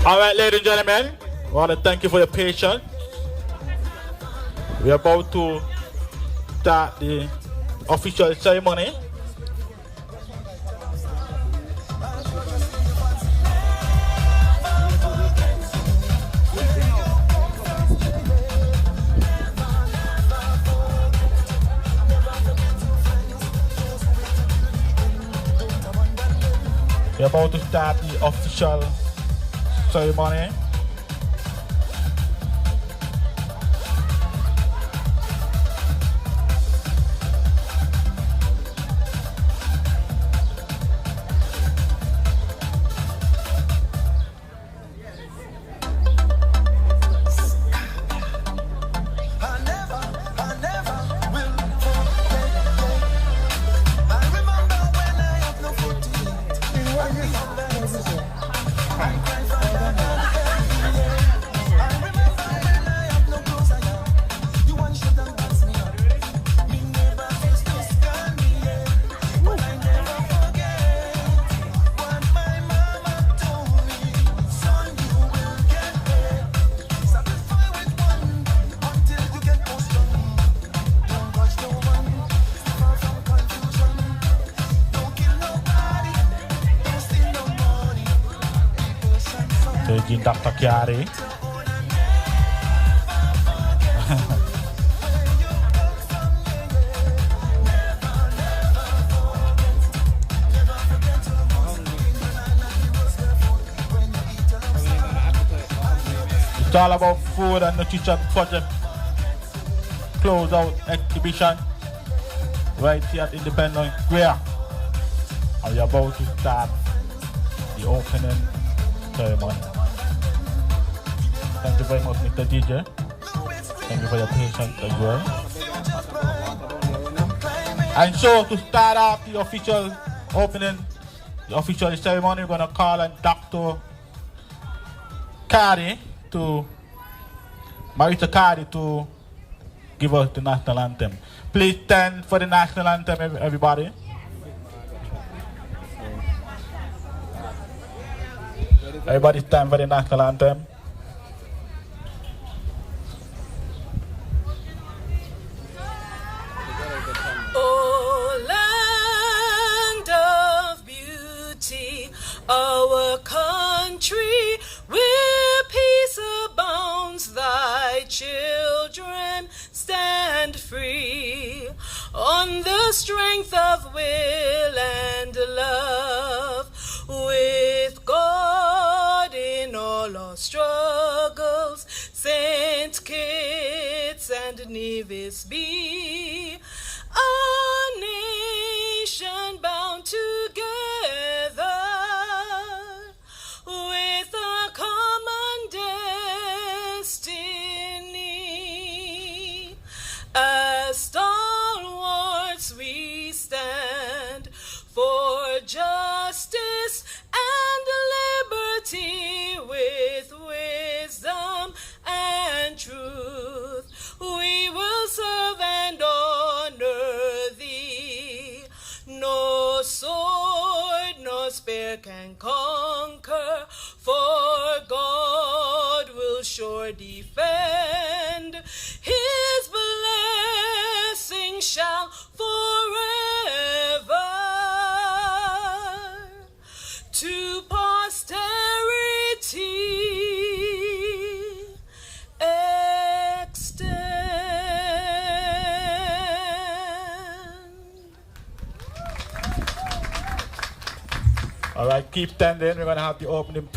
All right, ladies and gentlemen, I want to thank you for your patience. We're about to start the official ceremony. We're about to start the official ceremony. Dr. Chiari. It's all about food and nutrition project closeout exhibition right here at Independence Square. And we're about to start the opening ceremony. Thank you very much, Mr. DJ. Thank you for your patience as well. And so, to start off the official opening, the official ceremony, we're going to call on Dr. Cardi Marita Cardi to give us the national anthem. Please stand for the national anthem, everybody. Everybody stand for the national anthem. Our country, where peace abounds, thy children stand free. On the strength of will and love, with God in all our struggles, St. Kitts and Nevis be a nation bound together with a common destiny. As stalwarts we stand for justice and liberty, with wisdom and truth we will serve and honor thee. No sword nor spear can conquer, for God will sure defend. His blessing shall forever to posterity extend. All right, keep standing. We're going to have the opening.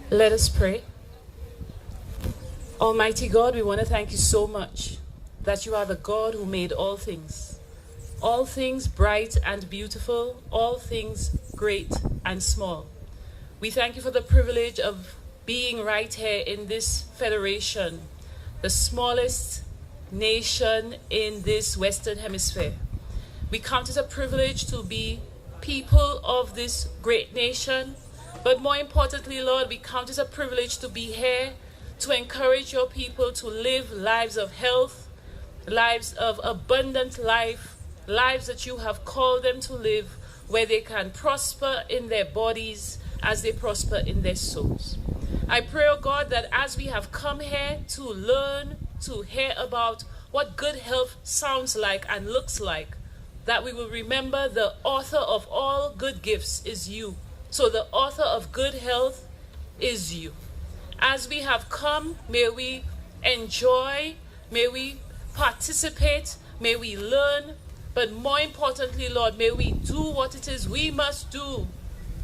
Let us pray. Almighty God, we want to thank you so much that you are the God who made all things bright and beautiful, all things great and small. We thank you for the privilege of being right here in this federation, the smallest nation in this Western Hemisphere. We count it a privilege to be people of this great nation, but more importantly, Lord, we count it a privilege to be here to encourage your people to live lives of health, lives of abundant life, lives that you have called them to live, where they can prosper in their bodies as they prosper in their souls. I pray, oh God, that as we have come here to learn, to hear about what good health sounds like and looks like, that we will remember the author of all good gifts is you. So the author of good health is you. As we have come, may we enjoy, may we participate, may we learn, but more importantly, Lord, may we do what it is we must do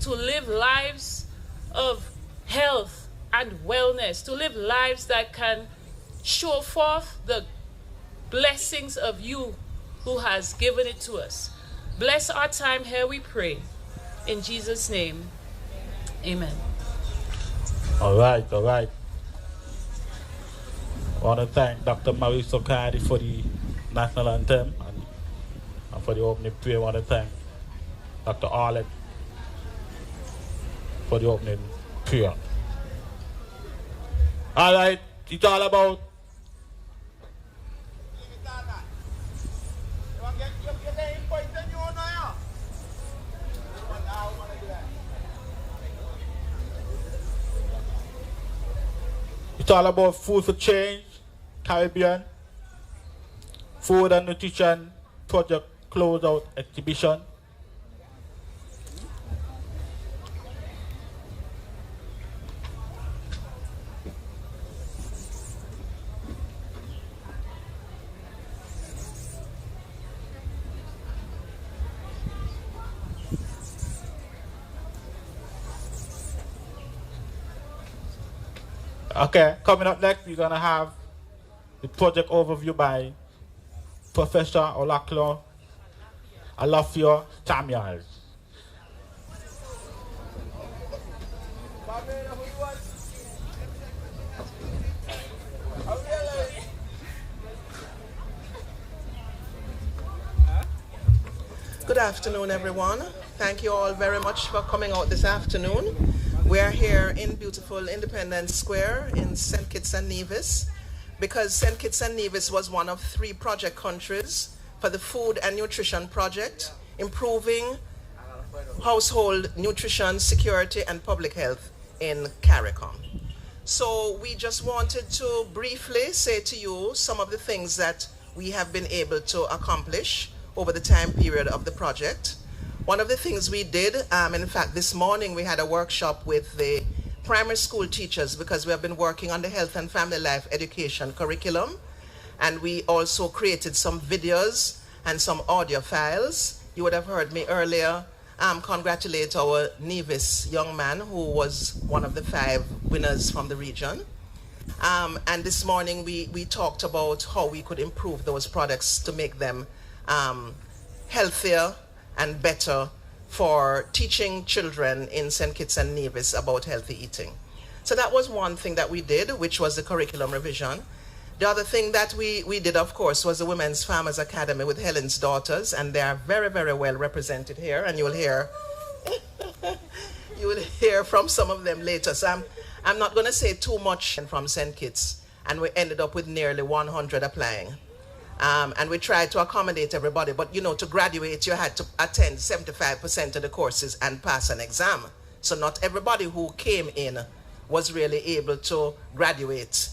to live lives of health and wellness, to live lives that can show forth the blessings of you who has given it to us. Bless our time here, we pray. In Jesus' name, amen. All right, all right. I want to thank Dr. Marie Sokadi for the national anthem and for the opening prayer. I want to thank Dr. Arlett for the opening prayer. All right, it's all about food for change, Caribbean, food and nutrition project closeout exhibition. Okay, coming up next, we're gonna have the project overview by Professor Olaklo Alafio Tamias. Good afternoon, everyone. Thank you all very much for coming out this afternoon. We are here in beautiful Independence Square in St. Kitts and Nevis because St. Kitts and Nevis was one of 3 project countries for the Food and Nutrition Project, improving household nutrition, security, and public health in CARICOM. So we just wanted to briefly say to you some of the things that we have been able to accomplish over the time period of the project. One of the things we did, in fact, this morning we had a workshop with the primary school teachers because we have been working on the health and family life education curriculum. And we also created some videos and some audio files. You would have heard me earlier congratulate our Nevis young man who was one of the 5 winners from the region. And this morning we talked about how we could improve those products to make them healthier and better for teaching children in St. Kitts and Nevis about healthy eating. So that was one thing that we did, which was the curriculum revision. The other thing that we did, of course, was the Women's Farmers Academy with Helen's daughters, and they are very, very well represented here, and you will hear from some of them later. So I'm not going to say too much from St. Kitts, and we ended up with nearly 100 applying. And we tried to accommodate everybody, but you know, to graduate, you had to attend 75% of the courses and pass an exam. So not everybody who came in was really able to graduate.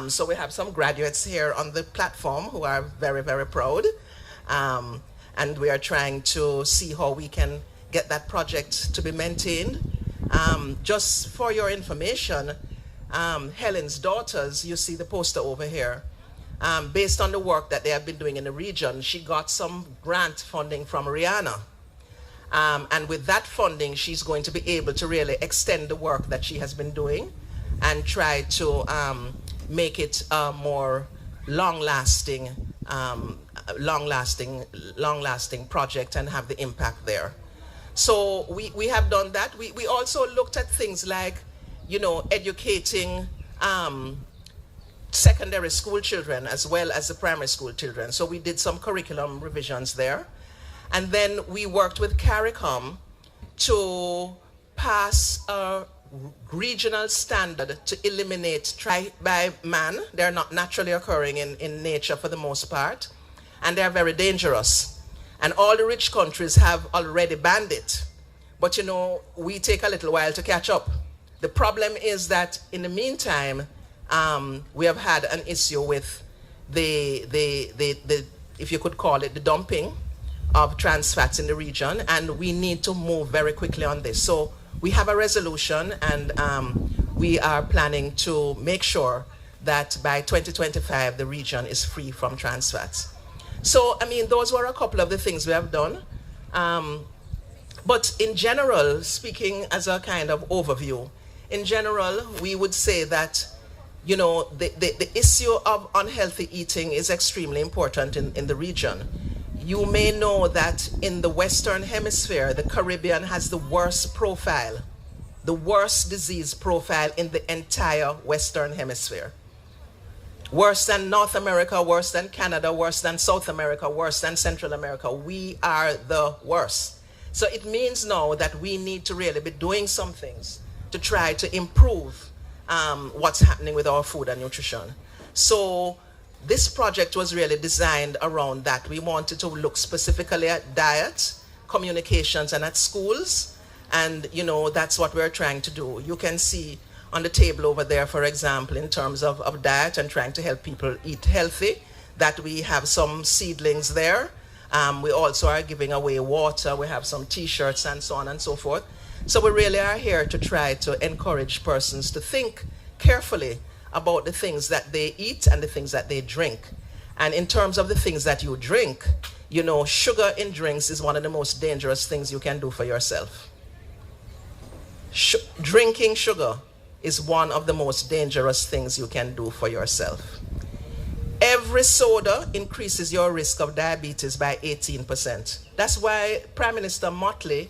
So we have some graduates here on the platform who are very, very proud. And we are trying to see how we can get that project to be maintained. Just for your information, Helen's daughters, you see the poster over here. Based on the work that they have been doing in the region, she got some grant funding from Rihanna. And with that funding, she's going to be able to really extend the work that she has been doing and try to make it a more long-lasting project and have the impact there. So we have done that. We also looked at things like, you know, educating secondary school children as well as the primary school children. So we did some curriculum revisions there. And then we worked with CARICOM to pass a regional standard to eliminate try by man. They're not naturally occurring in nature for the most part, and they're very dangerous. And all the rich countries have already banned it. But you know, we take a little while to catch up. The problem is that in the meantime, we have had an issue with the if you could call it, the dumping of trans fats in the region, and we need to move very quickly on this. So we have a resolution, and we are planning to make sure that by 2025 the region is free from trans fats. So, I mean, those were a couple of the things we have done. But in general, speaking as a kind of overview, in general, we would say that, you know, the issue of unhealthy eating is extremely important in the region. You may know that in the Western Hemisphere, the Caribbean has the worst profile, the worst disease profile in the entire Western Hemisphere. Worse than North America, worse than Canada, worse than South America, worse than Central America. We are the worst. So it means now that we need to really be doing some things to try to improve what's happening with our food and nutrition. So this project was really designed around that. We wanted to look specifically at diet, communications, and at schools. And, you know, that's what we're trying to do. You can see on the table over there, for example, in terms of diet and trying to help people eat healthy, that we have some seedlings there. We also are giving away water. We have some t-shirts and so on and so forth. So we really are here to try to encourage persons to think carefully about the things that they eat and the things that they drink. And in terms of the things that you drink, you know, sugar in drinks is one of the most dangerous things you can do for yourself. Drinking sugar is one of the most dangerous things you can do for yourself. Every soda increases your risk of diabetes by 18%. That's why Prime Minister Motley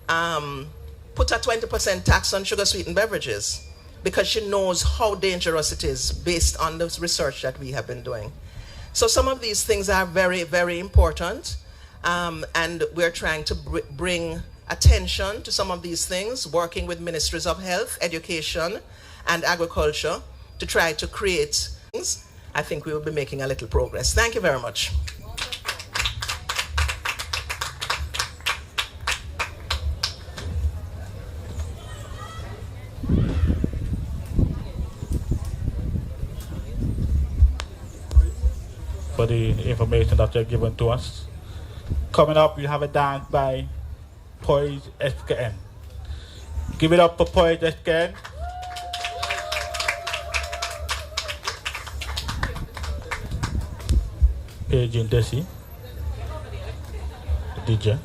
put a 20% tax on sugar-sweetened beverages, because she knows how dangerous it is based on the research that we have been doing. So some of these things are very, very important, and we're trying to bring attention to some of these things, working with ministries of health, education, and agriculture to try to create things. I think we will be making a little progress. Thank you very much. For the information that you're given to us. Coming up, we have a dance by Poise SKN. Give it up for Poise SKN. Page in Desi, DJ.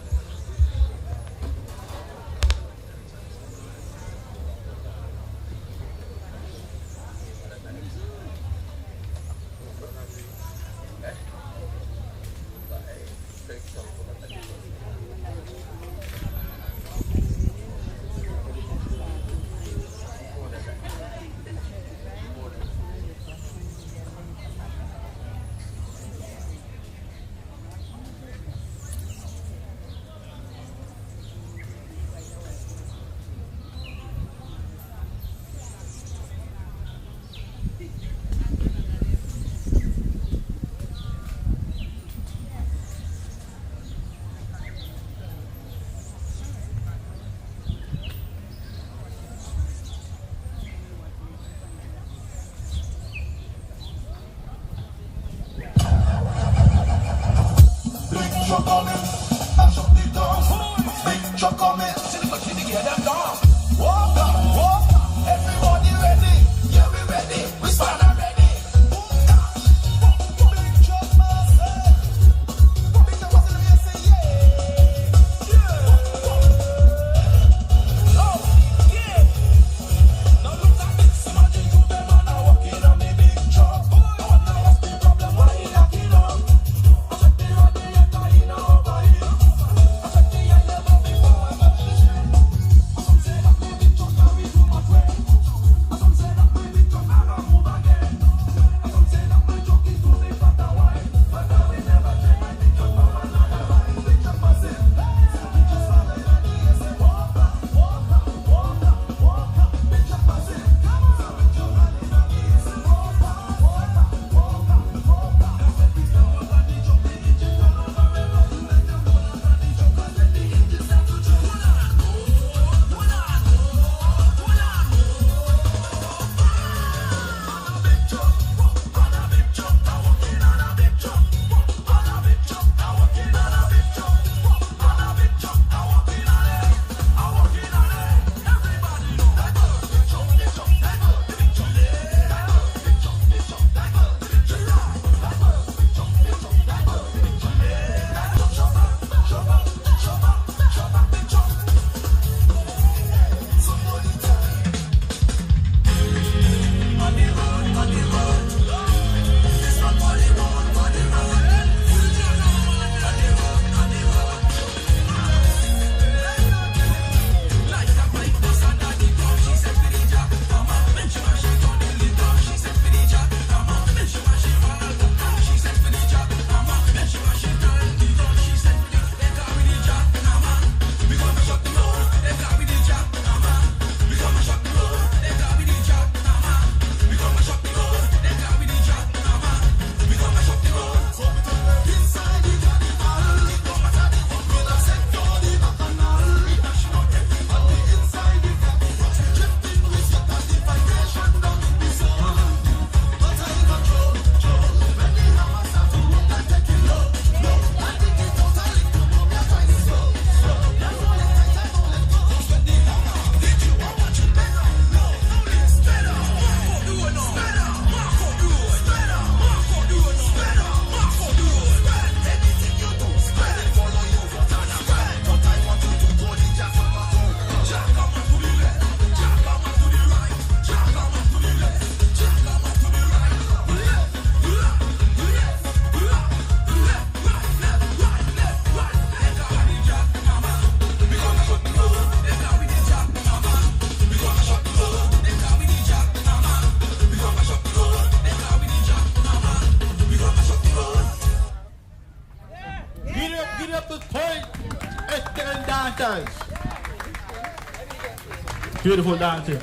Beautiful dancing.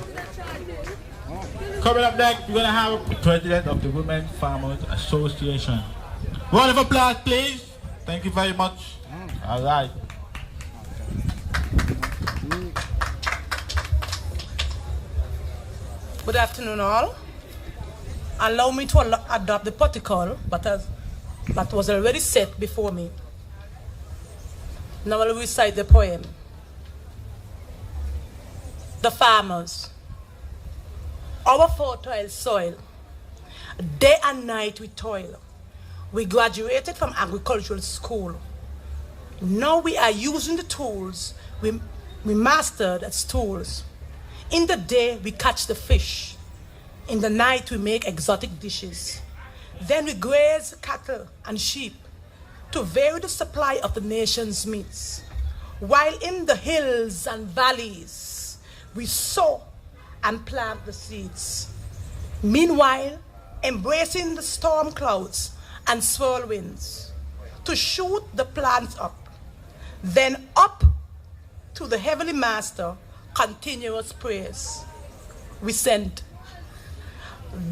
Coming up next, we're going to have the President of the Women Farmers Association. Round of applause, please. Thank you very much. All right. Good afternoon, all. Allow me to adopt the protocol, that was already set before me. Now I will recite the poem. The farmers, our fertile soil, day and night we toil. We graduated from agricultural school. Now we are using the tools we mastered as tools. In the day we catch the fish. In the night we make exotic dishes. Then we graze cattle and sheep to vary the supply of the nation's meats. While in the hills and valleys we sow and plant the seeds. Meanwhile, embracing the storm clouds and swirl winds to shoot the plants up. Then up to the Heavenly Master, continuous praise we send.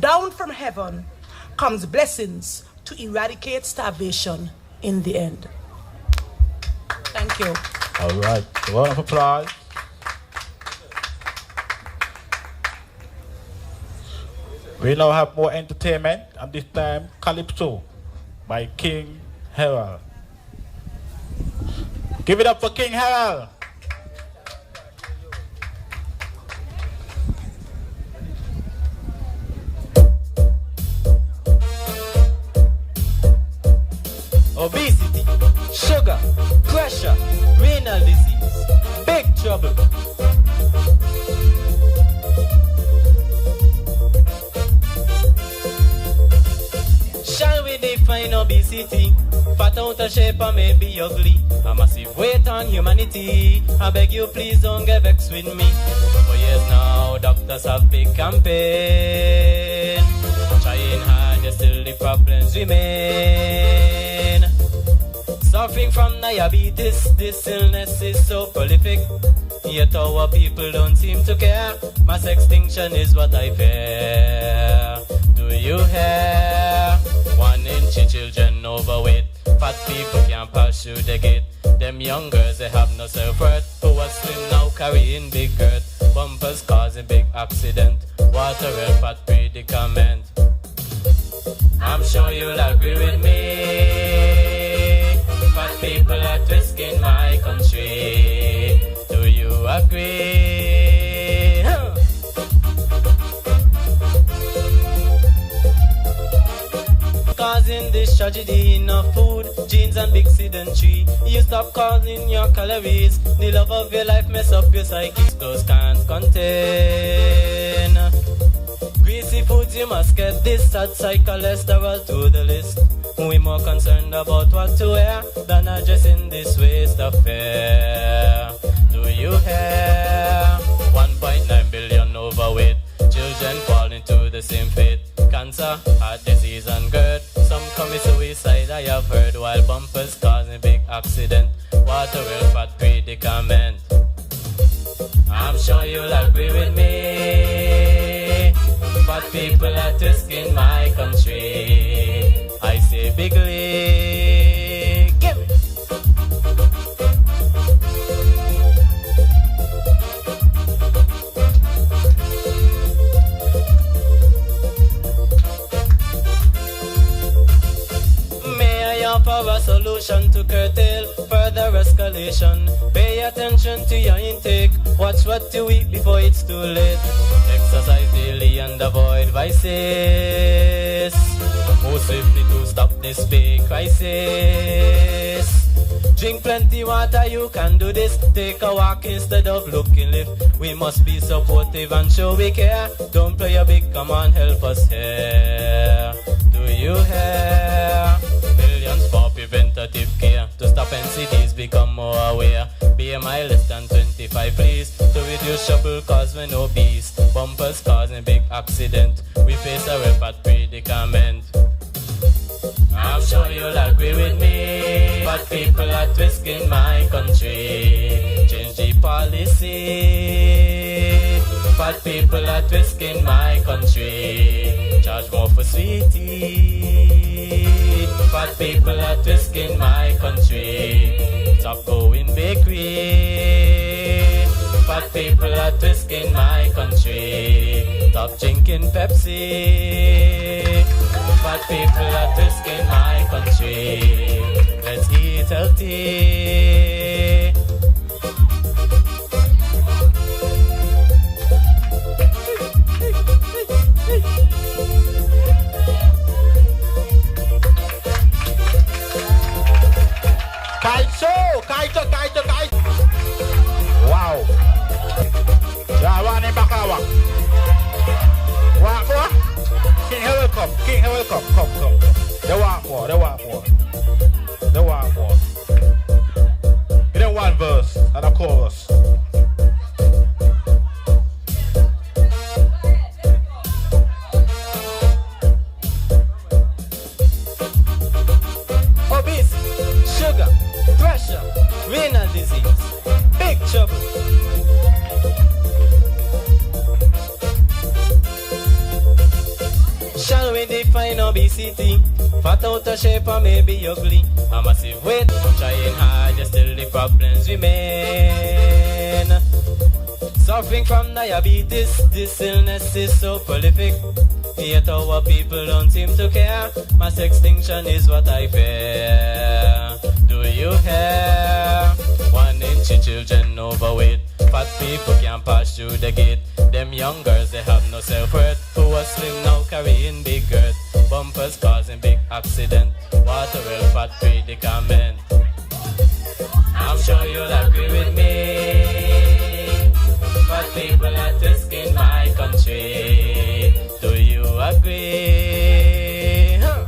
Down from heaven comes blessings to eradicate starvation in the end. Thank you. All right. A round of applause. We now have more entertainment, and this time Calypso by King Herald. Give it up for King Herald. Obesity, sugar, pressure, renal disease, big trouble. Shall we define obesity? Fat out of shape and maybe ugly. A massive weight on humanity. I beg you please don't get vexed with me. For years now, doctors have big campaign. Trying hard, yet still the problems remain. Suffering from diabetes, this illness is so prolific. Yet our people don't seem to care. Mass extinction is what I fear. Do you hear? 1 in 3 children overweight. Fat people can't pass through the gate. Them young girls, they have no self-worth. Who are slim now carrying big girth. Bumpers causing big accident. Water and fat predicament. I'm sure you'll agree with me. Fat people are twisting my country. Do you agree? Huh. Causing this tragedy in our food, genes and big sedentary. You stop counting your calories. The love of your life mess up your psyche. Those can't contain. Greasy foods, you must get this. Add cholesterol to the list. We more concerned about what to wear than addressing this waste of fare. Do you hear? 1.9 billion overweight. Children fall into the same fate. Cancer, heart disease and GERD. Some commit suicide, I have heard. While bumpers causing big accident. Water will fat predicament. I'm sure you'll agree with me. Fat people are twisting my country. I say bigly, give it. May I offer a solution to curtail further escalation? Pay attention to your intake. Watch what you eat before it's too late. Exercise daily and avoid vices. Move swiftly to stop this big crisis. Drink plenty water, you can do this. Take a walk instead of looking left. We must be supportive and show we care. Don't play a big, come on, help us here. Do you hear? Millions for preventative care. To stop NCDs, become more aware. BMI less than 25, please. To reduce trouble cause when obese. Bumpers causing big accident. We face a real fat predicament. I'm sure you'll agree with me. But people are twisting my country. Change the policy. Fat people are twisting my country. Charge more for sweetie. Fat people are twisting my country. Stop going bakery. Fat people are twisting my country. Stop drinking Pepsi. Fat people are twisting my country. Let's eat healthy. Kaito. Wow. Yeah, one in Bakawa. What more? King, welcome. Come. They want more. Give them one verse and a chorus. Obesity, sugar, pressure, renal disease, big trouble. Shall we define obesity? Fat out of shape or maybe ugly. A massive weight, trying hard, yet still the problems remain. Suffering from diabetes, this illness is so prolific. Yet our people don't seem to care. Mass extinction is what I fear. Do you hear? 1 in 3 children overweight. Fat people can't pass through the gate. Them young girls, they have no self-worth. Who are slim now carrying big girth. Bumpers causing big accident. Water well fat predicament. I'm sure you'll agree with me. Fat people are twisting my country. Do you agree? Huh?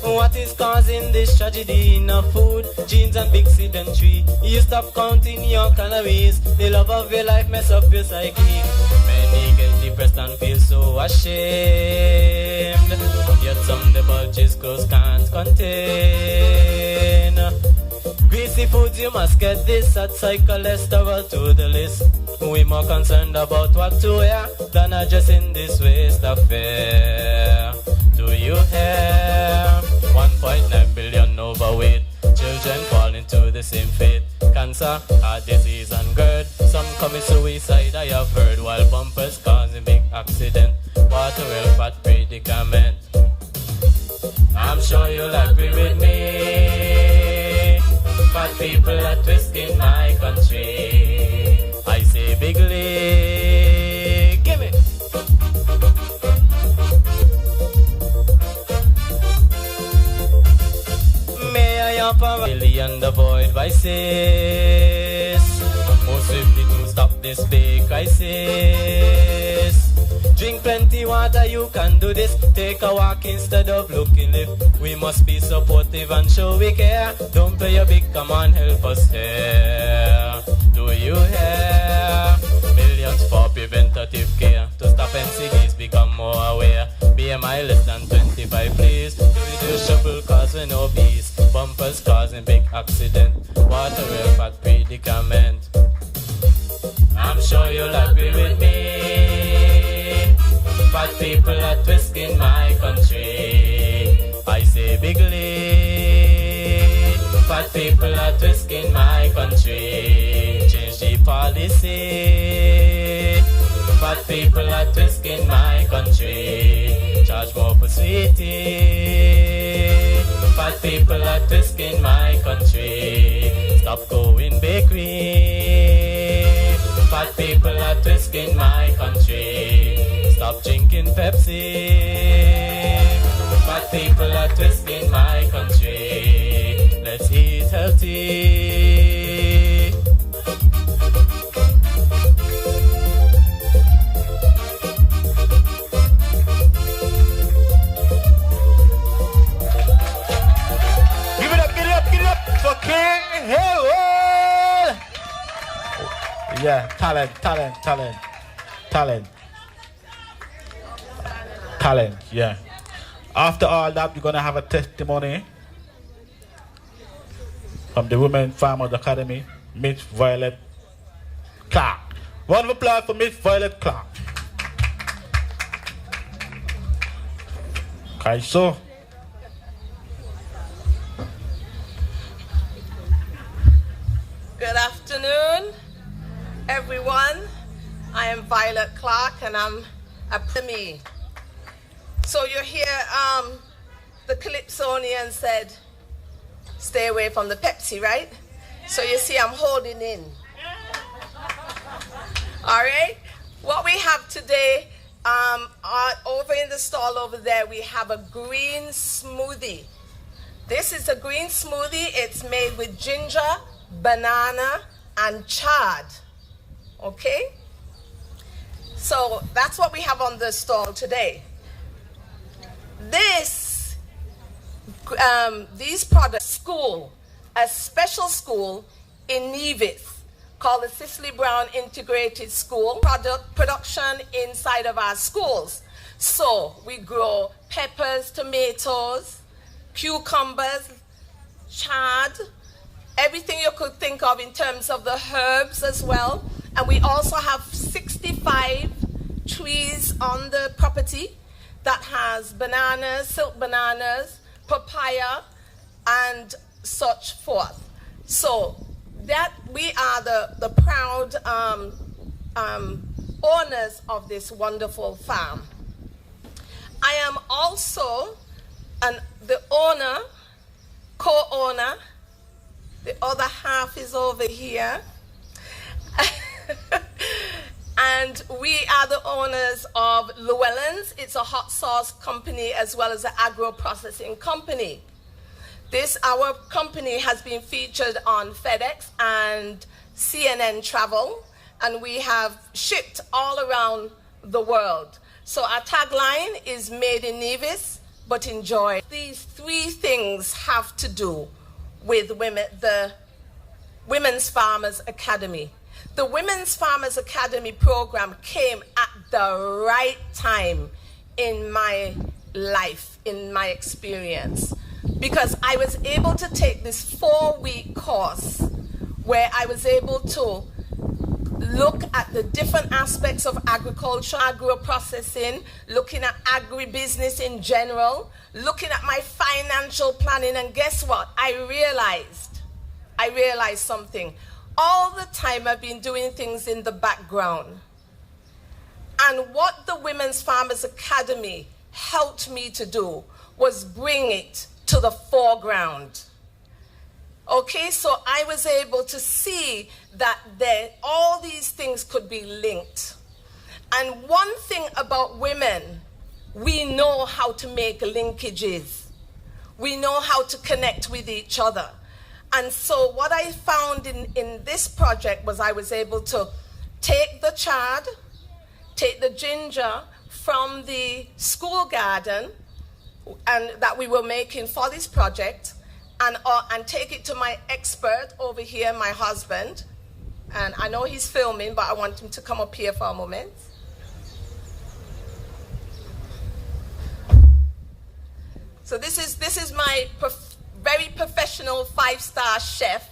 What is causing this tragedy? Enough food, genes and big sedentary. You stop counting your calories. The love of your life mess up your psyche. Many get depressed and feel so ashamed. Yet some the bulges clothes can't contain. Greasy foods, you must get this. Add cholesterol to the list. We more concerned about what to wear than addressing this waste affair. Do you hear? 1.9 billion overweight. Children fall into the same fate. Cancer, heart disease and GERD. Some commit suicide, I have heard. While bumpers causing big accident. Water well fat predicament. I'm sure you'll agree with me. Fat people are twisting my country. I say bigly. Give it. May I offer a million avoid vices? Most swiftly to stop this big crisis. Drink plenty water, you can do this. Take a walk instead of looking left. We must be supportive and show we care. Don't play a big, come on, help us here. Do you hear? Millions for preventative care. To stop NCDs, become more aware. BMI less than 25, please. To reduce trouble cause when obese. Bumpers causing big accident. Water well fat predicament. I'm sure you'll agree with me. Fat people are twisting my country. I say bigly. Fat people are twisting my country. Change the policy. Fat people are twisting my country. Charge more for sweetie. Fat people are twisting my country. Stop going bakery. Fat people are twisting my country. Stop drinking Pepsi. Fat people are twisting my country. Let's eat healthy. Give it up for King Hill. Yeah, talent. talent, yeah. After all that, we're going to have a testimony from the Women Farmers Academy, Miss Violet Clark. Round of applause for Miss Violet Clark. Okay, so. Good afternoon, everyone. I am Violet Clark, and I'm a me. So you hear the Calypsonian said, stay away from the Pepsi, right? So you see I'm holding in. All right? What we have today, over in the stall over there, we have a green smoothie. This is a green smoothie. It's made with ginger, banana, and chard. Okay? So that's what we have on the stall today. These products, school, a special school in Nevis called the Cicely Brown Integrated School, production inside of our schools. So we grow peppers, tomatoes, cucumbers, chard, everything you could think of in terms of the herbs as well. And we also have 65 trees on the property that has bananas, silk bananas, papaya, and such forth. So that we are the proud owners of this wonderful farm. I am also the owner, co-owner. The other half is over here. And we are the owners of Llewellyn's. It's a hot sauce company as well as an agro-processing company. Our company has been featured on FedEx and CNN Travel, and we have shipped all around the world. So our tagline is made in Nevis, but enjoy. These three things have to do with the Women's Farmers Academy. The Women's Farmers Academy program came at the right time in my life, in my experience, because I was able to take this 4-week course where I was able to look at the different aspects of agriculture, agro-processing, looking at agribusiness in general, looking at my financial planning, and guess what? I realized something. All the time I've been doing things in the background. And what the Women's Farmers Academy helped me to do was bring it to the foreground. Okay, so I was able to see that all these things could be linked. And one thing about women, we know how to make linkages. We know how to connect with each other. And so what I found in this project was I was able to take the chard, take the ginger from the school garden and that we were making for this project, and take it to my expert over here, my husband. And I know he's filming, but I want him to come up here for a moment. So this is my very professional 5-star chef,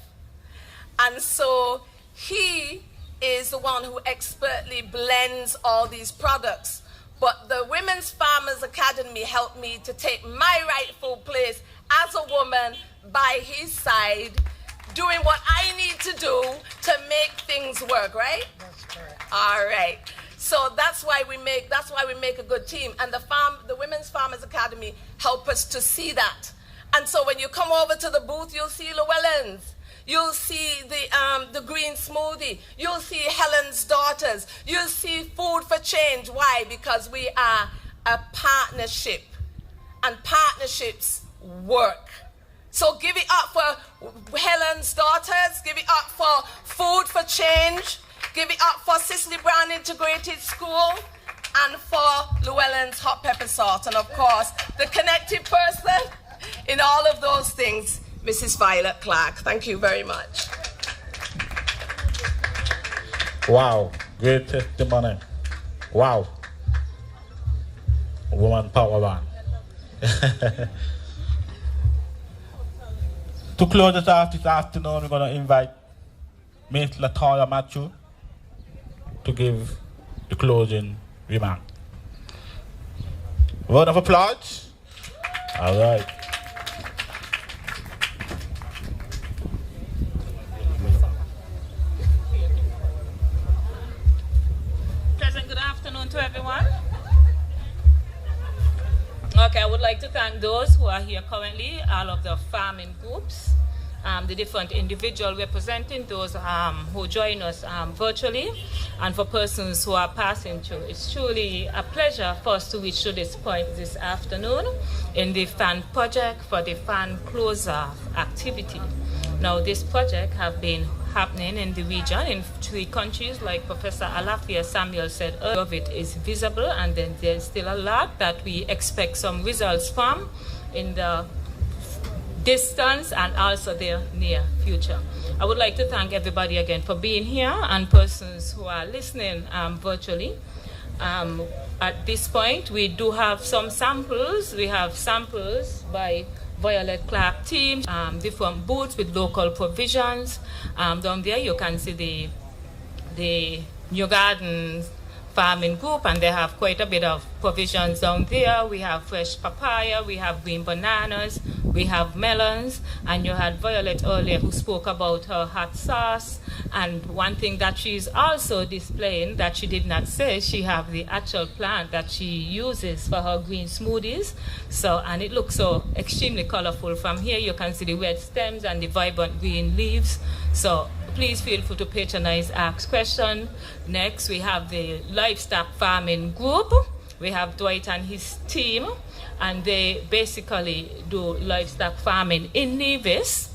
and so he is the one who expertly blends all these products. But the Women's Farmers Academy helped me to take my rightful place as a woman by his side, doing what I need to do to make things work, right? That's correct. All right. So that's why we make a good team, and the Women's Farmers Academy help us to see that. And so when you come over to the booth, you'll see Llewellyn's. You'll see the green smoothie. You'll see Helen's Daughters. You'll see Food for Change. Why? Because we are a partnership. And partnerships work. So give it up for Helen's Daughters. Give it up for Food for Change. Give it up for Cicely Brown Integrated School. And for Llewellyn's Hot Pepper Sauce. And of course, the connected person in all of those things, Mrs. Violet Clark. Thank you very much. Wow, great testimony. Wow. woman power band. To close us off this afternoon, we're going to invite Miss Latoya Matthew to give the closing remark. Round of applause. All right. Pleasant good afternoon to everyone. Okay, I would like to thank those who are here currently, all of the farming groups, the different individuals representing those who join us virtually, and for persons who are passing through. It's truly a pleasure for us to reach to this point this afternoon in the FAN project for the FAN closeout activity. Now, this project have been happening in the region in 3 countries, like Professor Alafia Samuel said earlier. Of it is visible, and then there's still a lot that we expect some results from in the distance and also the near future. I would like to thank everybody again for being here and persons who are listening virtually. At this point, we do have some samples. We have samples by Violet Clark team, different booths with local provisions. Down there you can see the New Garden farming group, and they have quite a bit of provisions down there. We have fresh papaya, we have green bananas, we have melons, and you had Violet earlier who spoke about her hot sauce. And one thing that she's also displaying that she did not say, she have the actual plant that she uses for her green smoothies. So, and it looks so extremely colorful. From here you can see the red stems and the vibrant green leaves. So please feel free to patronize, ask questions. Next, we have the livestock farming group. We have Dwight and his team, and they basically do livestock farming in Nevis.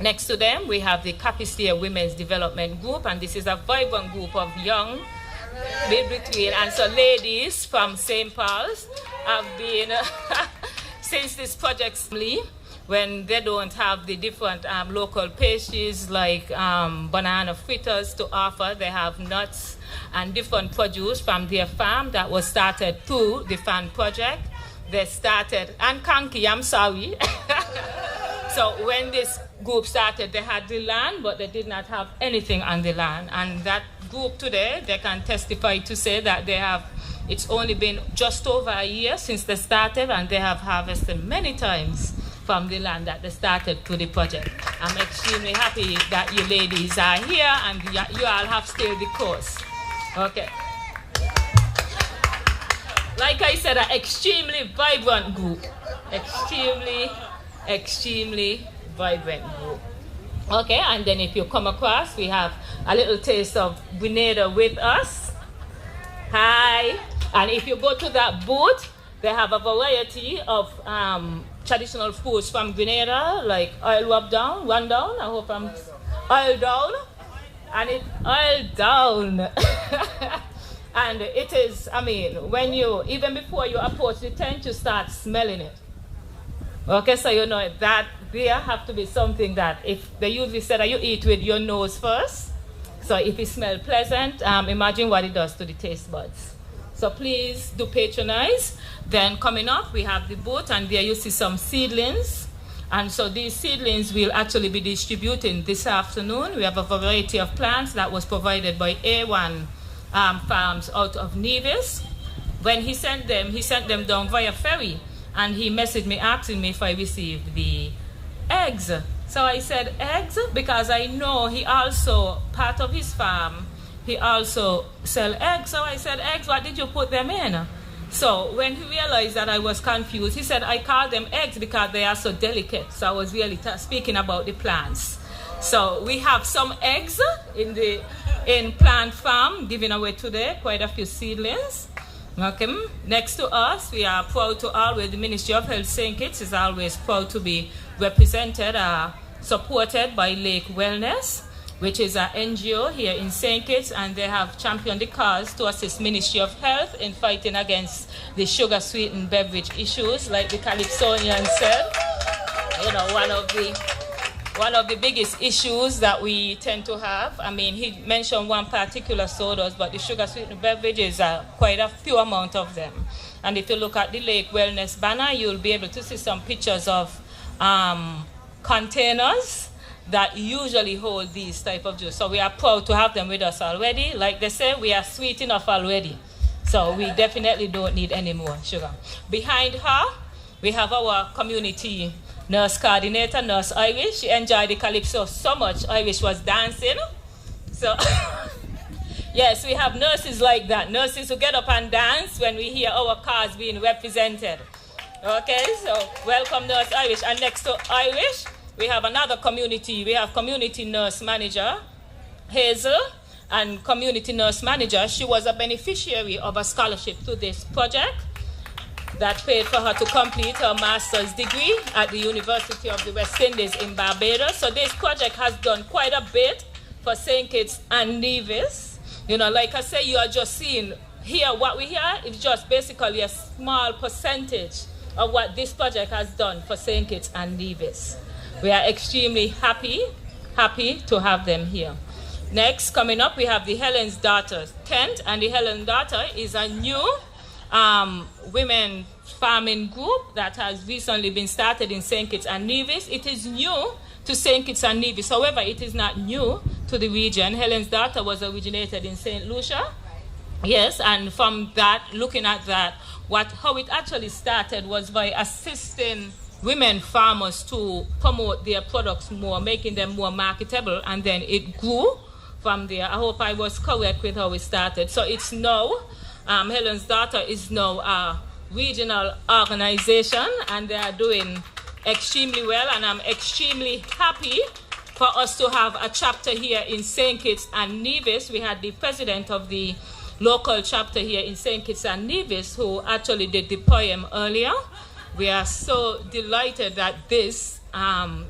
Next to them, we have the Capisteer Women's Development Group, and this is a vibrant group of young, between, and so ladies from St. Paul's have been, since this project's when they don't have the different local pastries like banana fritters to offer, they have nuts and different produce from their farm that was started through the FAN project. They started, and Kanki, I'm sorry. So when this group started, they had the land, but they did not have anything on the land. And that group today, they can testify to say that they have, it's only been just over a year since they started, and they have harvested many times from the land that they started through the project. I'm extremely happy that you ladies are here and you all have stayed the course. Okay. Like I said, an extremely vibrant group. Extremely vibrant group. Okay, and then if you come across, we have a little taste of Grenada with us. Hi. And if you go to that booth, they have a variety of traditional foods from Grenada, like oil rundown. I hope I'm oil down, and it oil down. And it is, I mean, when you, even before you approach the tent, you start smelling it. Okay, so you know that there have to be something that, if they usually say that you eat with your nose first, so if it smells pleasant, imagine what it does to the taste buds. So please do patronize. Then coming up, we have the booth, and there you see some seedlings. And so these seedlings will actually be distributing this afternoon. We have a variety of plants that was provided by A1 Farms out of Nevis. When he sent them down via ferry, and he messaged me asking me if I received the eggs. So I said eggs because I know he also, part of his farm, he also sell eggs. So I said, eggs, what did you put them in? So when he realized that I was confused, he said, I call them eggs because they are so delicate. So I was really speaking about the plants. So we have some eggs in plant farm given away today, quite a few seedlings. Okay. Next to us, we are proud to always, the Ministry of Health St. Kitts is always proud to be represented, supported by Lake Wellness, which is an NGO here in St. Kitts, and they have championed the cause to assist Ministry of Health in fighting against the sugar-sweetened beverage issues, like the Calypsonian said. You know, one of the biggest issues that we tend to have. I mean, he mentioned one particular sodas, but the sugar-sweetened beverages are quite a few amount of them. And if you look at the Lake Wellness banner, you'll be able to see some pictures of containers that usually hold these type of juice. So we are proud to have them with us already. Like they say, we are sweet enough already. So we definitely don't need any more sugar. Behind her, we have our community nurse coordinator, Nurse Irish. She enjoyed the calypso so much, Irish was dancing. So, yes, we have nurses like that. Nurses who get up and dance when we hear our cause being represented. Okay, so welcome Nurse Irish. And next to Irish, we have another community. We have community nurse manager, Hazel, and community nurse manager. She was a beneficiary of a scholarship to this project that paid for her to complete her master's degree at the University of the West Indies in Barbados. So this project has done quite a bit for St. Kitts and Nevis. You know, like I say, you are just seeing here, what we hear is just basically a small percentage of what this project has done for St. Kitts and Nevis. We are extremely happy to have them here. Next, coming up, we have the Helen's Daughter tent, and the Helen's Daughter is a new women farming group that has recently been started in St. Kitts and Nevis. It is new to St. Kitts and Nevis, however, it is not new to the region. Helen's Daughter was originated in St. Lucia. Yes, and from that, looking at that, how it actually started was by assisting women farmers to promote their products more, making them more marketable, and then it grew from there. I hope I was correct with how it started. So it's now, Helen's Daughter is now a regional organization, and they are doing extremely well, and I'm extremely happy for us to have a chapter here in St. Kitts and Nevis. We had the president of the local chapter here in St. Kitts and Nevis who actually did the poem earlier. We are so delighted that this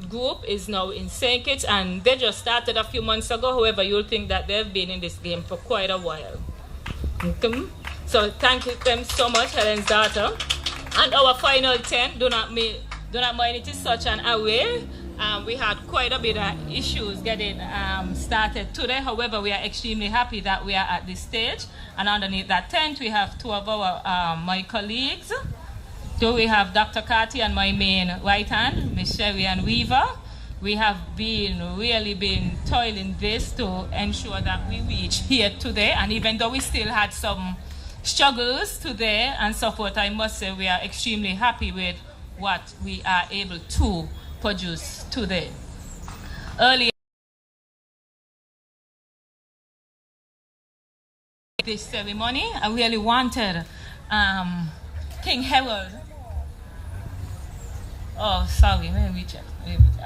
group is now in St. Kitts, and they just started a few months ago. However, you'll think that they've been in this game for quite a while. Okay. So thank you them so much, Helen's Daughter. And our final 10, do not mind, it is such an array. We had quite a bit of issues getting started today. However, we are extremely happy that we are at this stage. And underneath that tent, we have two of our my colleagues. So we have Dr. Carty and my main right hand, Ms. Sherry and Weaver. We have really been toiling this to ensure that we reach here today. And even though we still had some struggles today and so forth, I must say we are extremely happy with what we are able to produce today. Earlier this ceremony, I really wanted King Harold. Oh, sorry, let me check.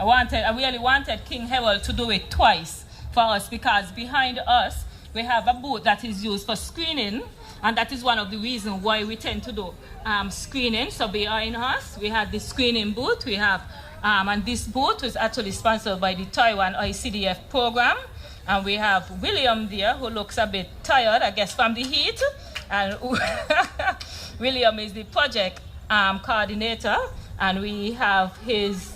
I really wanted King Harold to do it twice for us, because behind us we have a booth that is used for screening, and that is one of the reasons why we tend to do screening. So behind us we have the screening booth. We have and this booth is actually sponsored by the Taiwan ICDF program, and we have William there who looks a bit tired, I guess, from the heat, and William is the project coordinator, and we have his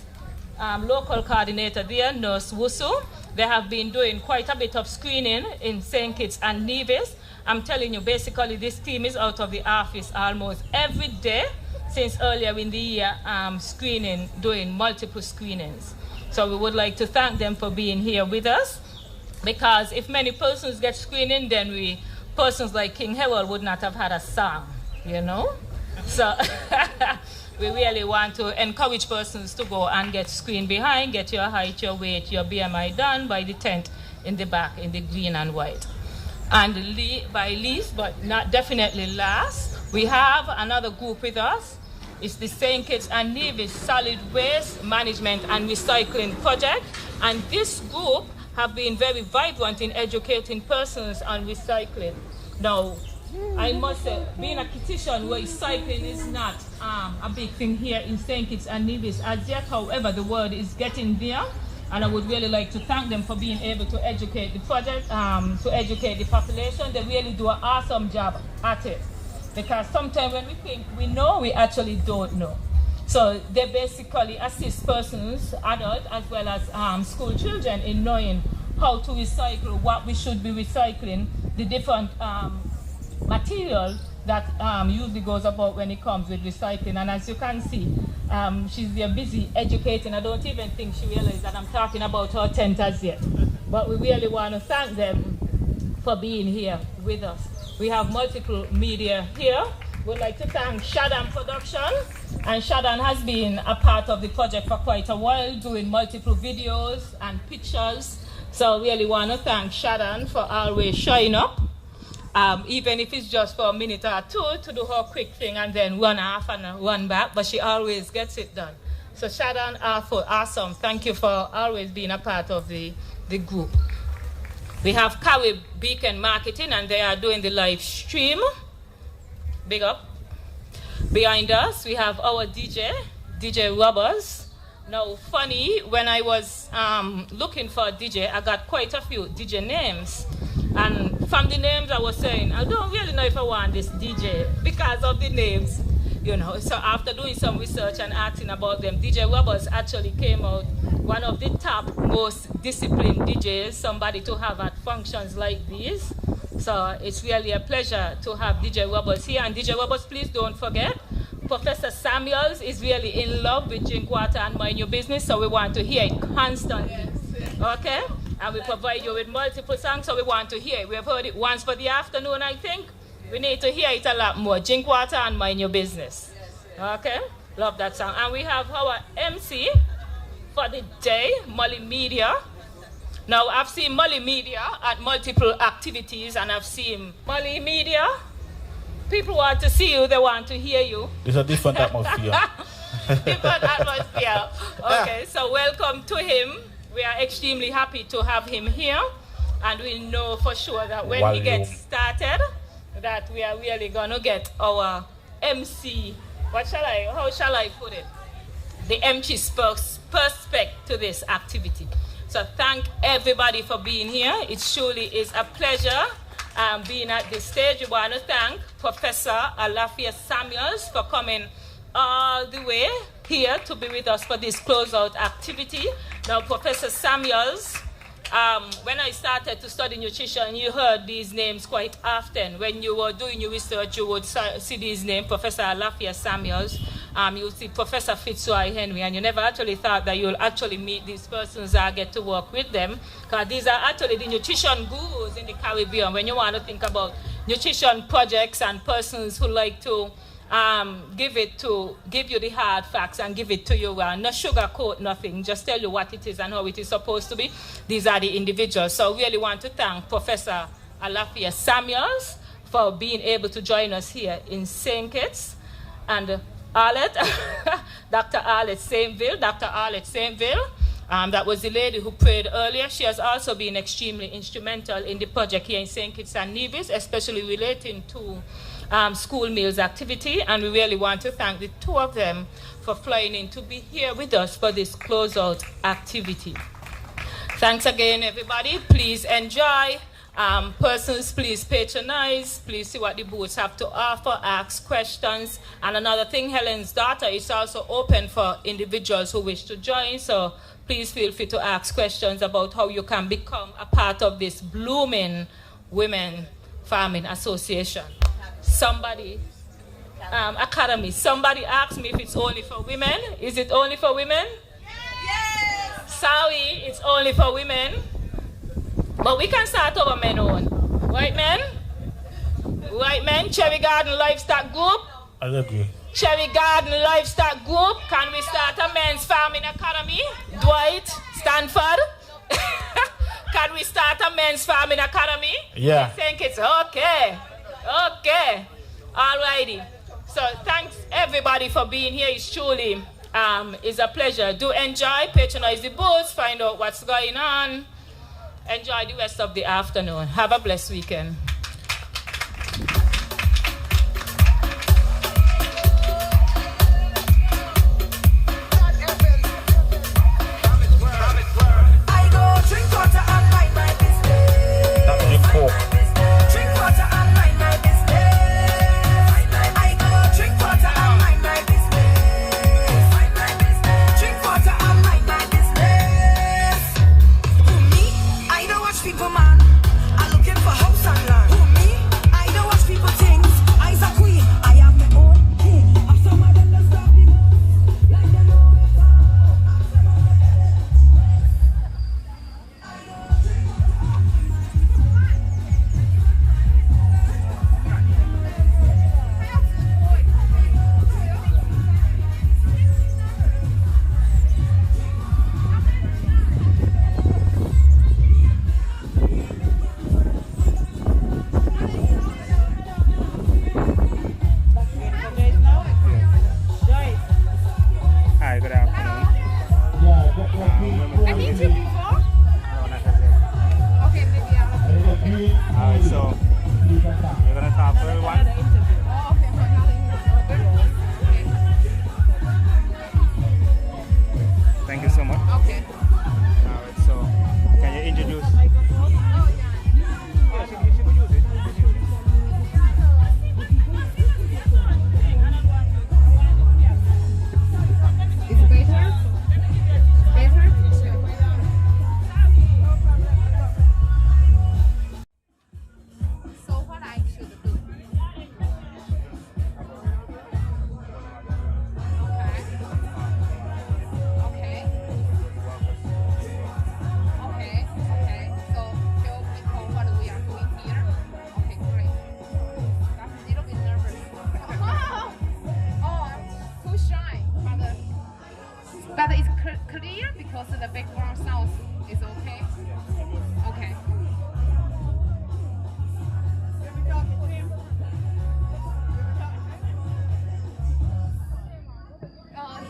local coordinator there, Nurse Wusu. They have been doing quite a bit of screening in St. Kitts and Nevis. I'm telling you, basically this team is out of the office almost every day since earlier in the year, screening, doing multiple screenings. So we would like to thank them for being here with us, because if many persons get screening, then persons like King Harold would not have had a song, you know? So we really want to encourage persons to go and get screened behind, get your height, your weight, your BMI done by the tent in the back in the green and white. And by least, but not definitely last, we have another group with us. It's the St. Kitts and Nevis Solid Waste Management and Recycling Project. And this group have been very vibrant in educating persons on recycling. Now, I must say, being a Kittitian, recycling is not a big thing here in St. Kitts and Nevis as yet. However, the word is getting there, and I would really like to thank them for being able to educate the project, to educate the population. They really do an awesome job at it, because sometimes when we think we know, we actually don't know. So they basically assist persons, adults, as well as school children in knowing how to recycle, what we should be recycling, the different material that usually goes about when it comes with recycling. And as you can see, she's there busy educating. I don't even think she realized that I'm talking about her tenters yet. But we really want to thank them for being here with us. We have multiple media here. We'd like to thank Shadan Production. And Shadan has been a part of the project for quite a while, doing multiple videos and pictures. So really want to thank Shadan for always showing up. Even if it's just for a minute or two to do her quick thing and then run off and run back, but she always gets it done. So Shadan, awesome. Thank you for always being a part of the group. We have Caribbean Marketing, and they are doing the live stream. Big up. Behind us, we have our DJ Robbers. Now, funny, when I was looking for a DJ, I got quite a few DJ names. And from the names I was saying, I don't really know if I want this DJ because of the names, you know. So after doing some research and asking about them, DJ Robbers actually came out one of the top most disciplined DJs, somebody to have at functions like these. So it's really a pleasure to have DJ Robbers here. And DJ Robbers, please don't forget, Professor Samuels is really in love with Drink Water and Mind Your Business, so we want to hear it constantly. Okay? And we provide you with multiple songs, so we want to hear it. We have heard it once for the afternoon, I think. We need to hear it a lot more. Drink water and mind your business. Okay? Love that song. And we have our MC for the day, Multi-Media. Now, I've seen Multi-Media at multiple activities, and I've seen Multi-Media. People want to see you, they want to hear you. It's a different atmosphere. Different atmosphere. Okay, so welcome to him. We are extremely happy to have him here, and we know for sure that when he gets started, that we are really gonna get our MC. How shall I put it? The MC perspective to this activity. So thank everybody for being here. It surely is a pleasure being at this stage. We want to thank Professor Alafia Samuels for coming all the way here to be with us for this closeout activity. Now, Professor Samuels, when I started to study nutrition, you heard these names quite often. When you were doing your research, you would see these names, Professor Alafia Samuels, you would see Professor Fitzroy Henry, and you never actually thought that you'll actually meet these persons or get to work with them, because these are actually the nutrition gurus in the Caribbean. When you want to think about nutrition projects and persons who like to give you the hard facts and give it to you, no sugarcoat nothing, just tell you what it is and how it is supposed to be. These are the individuals. So we really want to thank Professor Alafia Samuels for being able to join us here in St. Kitts, and Arlette, Dr. Arlette Saintville, that was the lady who prayed earlier. She has also been extremely instrumental in the project here in St. Kitts and Nevis, especially relating to school meals activity, and we really want to thank the two of them for flying in to be here with us for this closeout activity. Thanks again, everybody. Please enjoy. Persons, please patronize. Please see what the booths have to offer, ask questions. And another thing, Helen's daughter is also open for individuals who wish to join, so please feel free to ask questions about how you can become a part of this blooming Women Farming Association. Academy. Somebody asked me if it's only for women. Is it only for women? Yes. Sorry, it's only for women. But we can start our men on. Right, men? Right, men? Cherry Garden Livestock Group? I agree. Cherry Garden Livestock Group. Can we start a men's farming academy? Dwight, Stanford? Can we start a men's farming academy? Yeah. I think it's okay. Okay. Alrighty. So thanks everybody for being here. It's truly is a pleasure. Do enjoy, patronize the booths, find out what's going on. Enjoy the rest of the afternoon. Have a blessed weekend. I go drink water and mind my business. That's the core. Drink water and mind my business. I go drink water and mind my business. Drink water and mind my business. For me, I don't watch people, man. I'm looking for house and land. But it's clear because the background sound is okay? Okay.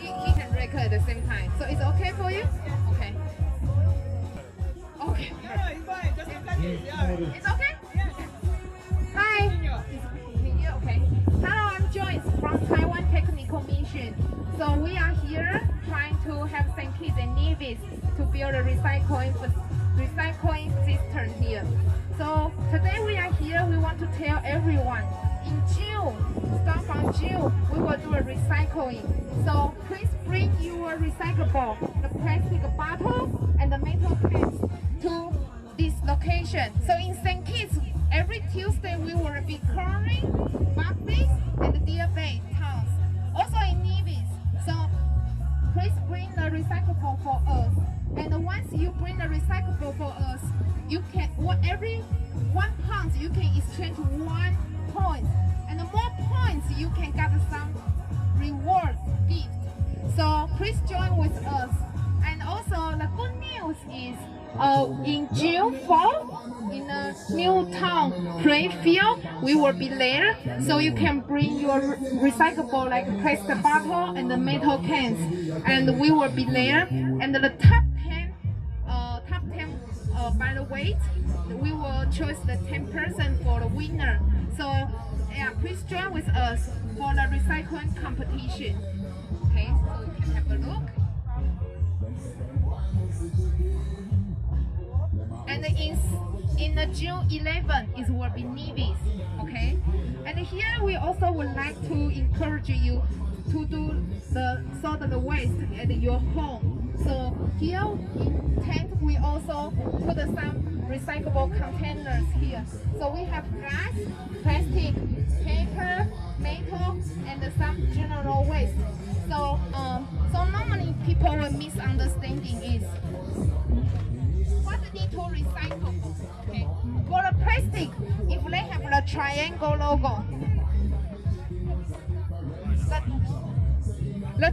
He can record at the same time. So it's okay for you? Okay. Okay. It's okay? Hi. Okay. Hello, I'm Joyce from Taiwan Technical Mission. So we are here trying to help St. Kitts and Nevis to build a recycling system here. So today we are here, we want to tell everyone, in June, start from June, we will do a recycling. So please bring your recyclable, the plastic bottle and the metal cans to this location. So in St. Kitts, every Tuesday we will be clearing Buckley and Deer Bay towns. Also in Nevis. So please bring the recyclable for us. And once you bring the recyclable for us, you can every 1 pound you can exchange 1 point. And the more points you can get some reward gift. So please join with us. And also the good news is in June 4th in the new town playfield we will be there, so you can bring your recyclable like plastic bottle and the metal cans, and we will be there. And the top 10 by the weight, we will choose the 10% for the winner. So yeah, please join with us for the recycling competition. Okay, so you can have a look. And in the June 11th, it will be Nevis, okay? And here we also would like to encourage you to do the sort of the waste at your home. So here in tent, we also put some recyclable containers here. So we have glass, plastic, paper, metal, and some general waste. So so normally people will misunderstanding is what they need to recycle. Okay. For the plastic, if they have the triangle logo, the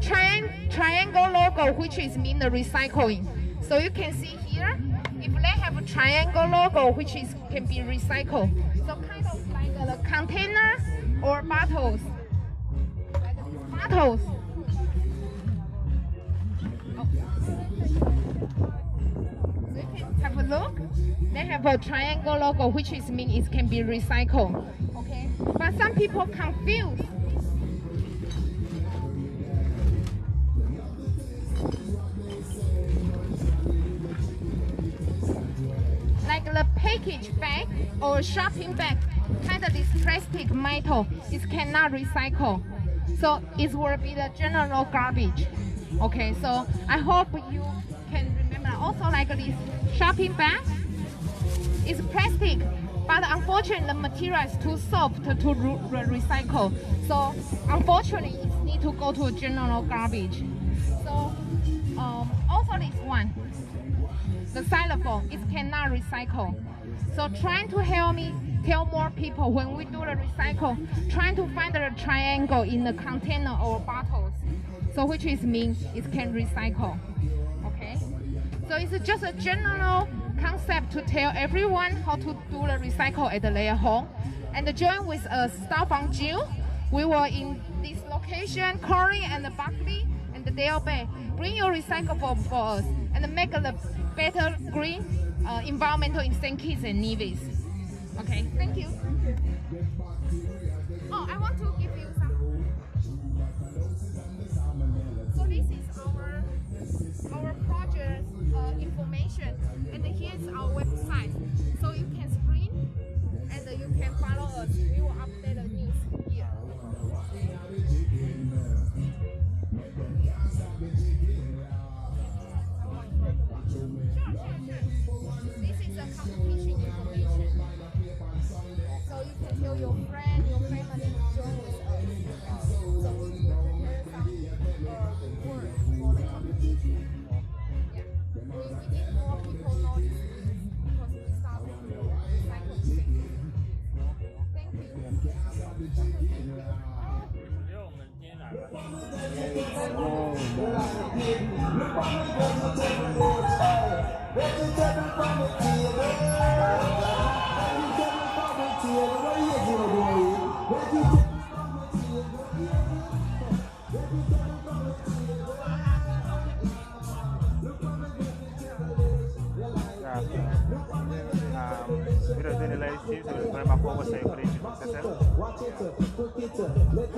triangle logo, which is mean the recycling. So you can see here, if they have a triangle logo, which is can be recycled. So kind of like the container or bottles. Bottles. Have a look. They have a triangle logo, which is mean it can be recycled. Okay, but some people confuse. Like the package bag or shopping bag, kind of this plastic metal, it cannot recycle. So it will be the general garbage. Okay, so I hope you can remember. Also like this shopping bag is plastic, but unfortunately the material is too soft to recycle. So unfortunately it needs to go to a general garbage. So also this one, the xylophone, it cannot recycle. So trying to help me tell more people when we do the recycle, trying to find the triangle in the container or bottles. So which is mean it can recycle. Okay? So it's just a general concept to tell everyone how to do the recycle at their home. And join with us, start from June. We will in this location, Corey and Buckley and the Deer Bay. Bring your recyclable for us and make a better green environmental in St. Kitts and Nevis. Okay, thank you. Oh, I want to give you some. So this is our project information, and here is our website. So you can screen and you can follow us. We will update the news here. This is a competition information. So you can tell your friend, your family to join with us. So we will prepare some work for the competition. Yeah. We need more people know this because we start with the recycling thing. Thank you. We don't do any live stream, so we're going back over so you put it in the settle. Watch it, cook it, let it,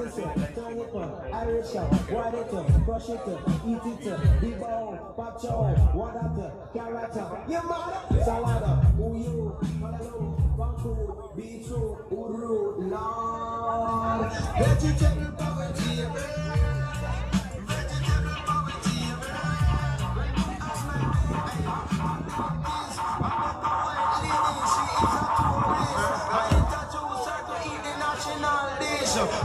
turn it, Irish, white it, crush it, eat it, big bone, pop chow, water, carrot, yeah man, salad, uyu, malalu, banku, beetroot, uru, lard, vegetable poverty,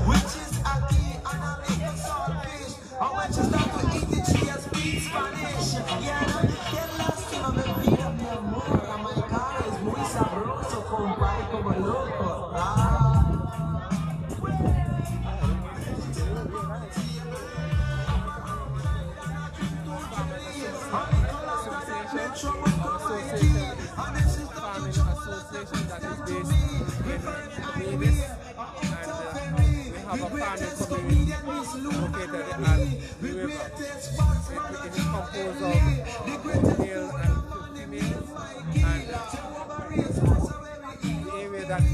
which is a key and a little saltfish. I want you start to eat it, she speak Spanish. Yeah, get lost in the vida, mi amor. My cara es muy sabroso, compadre, como loco. Association that is based in Nevis, and we have a farming community located at the river. It is composed of male and females, and the area that we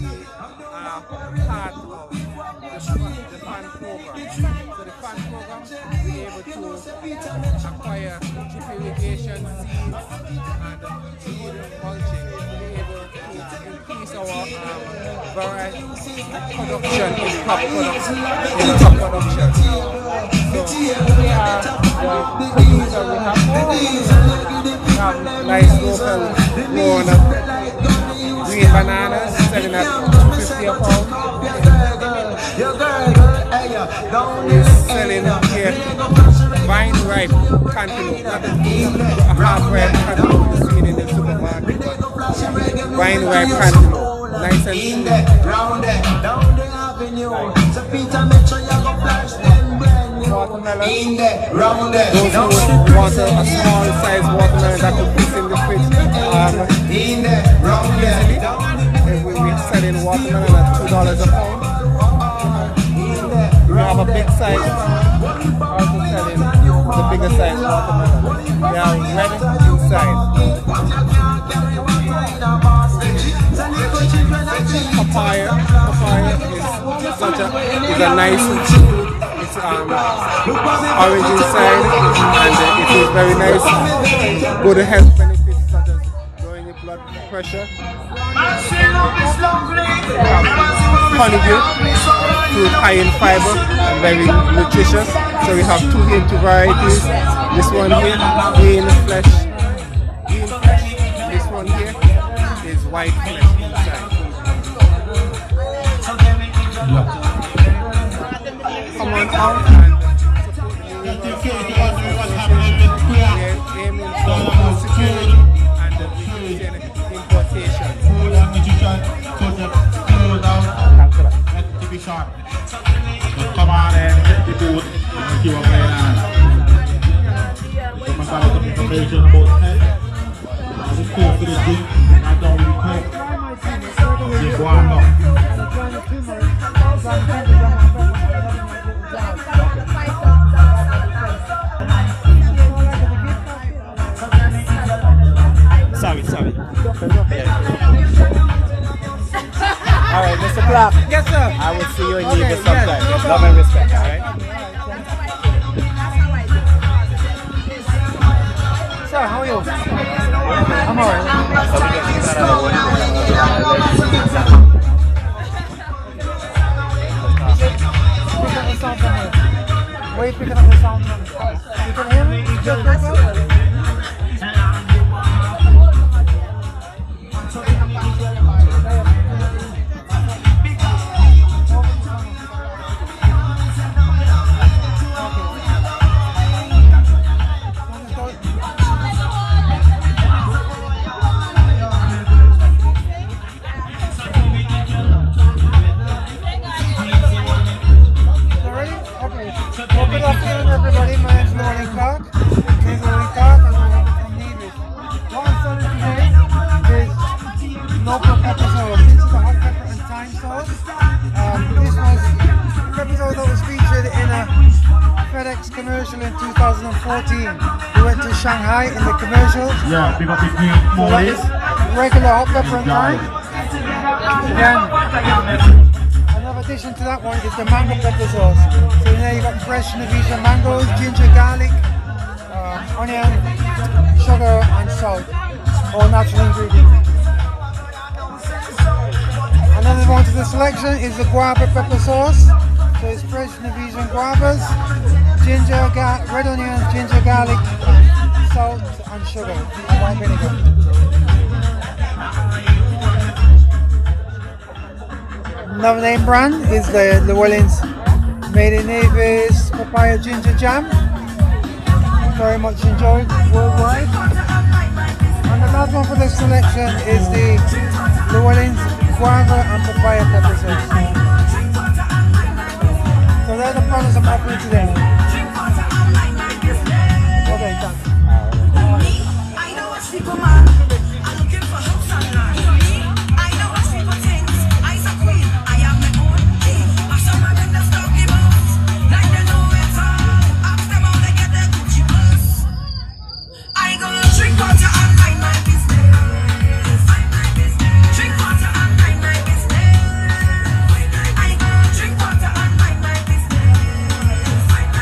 are part of the FaN program. So the FaN program will be able to acquire drip irrigation seeds and mulching. Increase our variety production in crop production. So we are the producer we have nice local grown green bananas selling at $2.50 a pound. We're selling here vine ripe cantaloupe, not a half ripe cantaloupe you see in the supermarket. Vine ripe cantaloupe, nice and sweet. Watermelon. Those who want a small size watermelon that could fit in the fridge easily. We're selling watermelon at $2 a pound. We have a big size, also selling the bigger size watermelon. They are red inside. Papaya is a nice, it's orange inside, and it is very nice, good health benefits such as lowering your blood pressure. Honeydew, fruit high in fiber and very nutritious. So we have two varieties. This one here, green flesh. This one here is white flesh inside. Come on out and support the aiming for food security and the importation. Come on and get the boat and keep on playing on. So I got some information about health. I just pay for the drink. I don't really pay. They go on now. Sorry. Alright, Mr. Clark. Yes, sir. I will see you in Nevis sometime. No love and respect, alright? Sir, how are you? I'm alright. Pick up the sound from here. Where are you picking up the sound from? You can hear me? Ready? Okay. Open up. afternoon, everybody. My name's Lauren Clark. I'm from Nevis. What I'm selling today is local pepper sauce. This is the hot pepper and thyme sauce. This was pepper sauce that was featured in a FedEx commercial in 2014. We went to Shanghai in the commercial. Yeah, big up his name, So that is regular hot pepper and thyme. Then another addition to that one is the mango pepper sauce. So there you've got fresh Nevisian mangoes, ginger, garlic, onion, sugar and salt, all natural ingredients. Another one to the selection is the guava pepper sauce. So it's fresh Nevisian guavas, ginger, red onions, ginger, garlic, salt and sugar and white vinegar. Another name brand is the Llewellyn's Made in Nevis Papaya Ginger Jam. Very much enjoyed worldwide. And the last one for this selection is the Llewellyn's Guava and Papaya Pepper Sauce. So they're the products I'm offering today. Okay, done. I know what people man. I'm looking for house and land. I know what people think. I's a queen. I am my own king. I saw my men that's talking about. Like they know it's all. Ask them how they get their Gucci bus. I gonna drink water and mind my business. Mind my business. Drink water and mind my business. I gonna drink water and mind my business. Mind my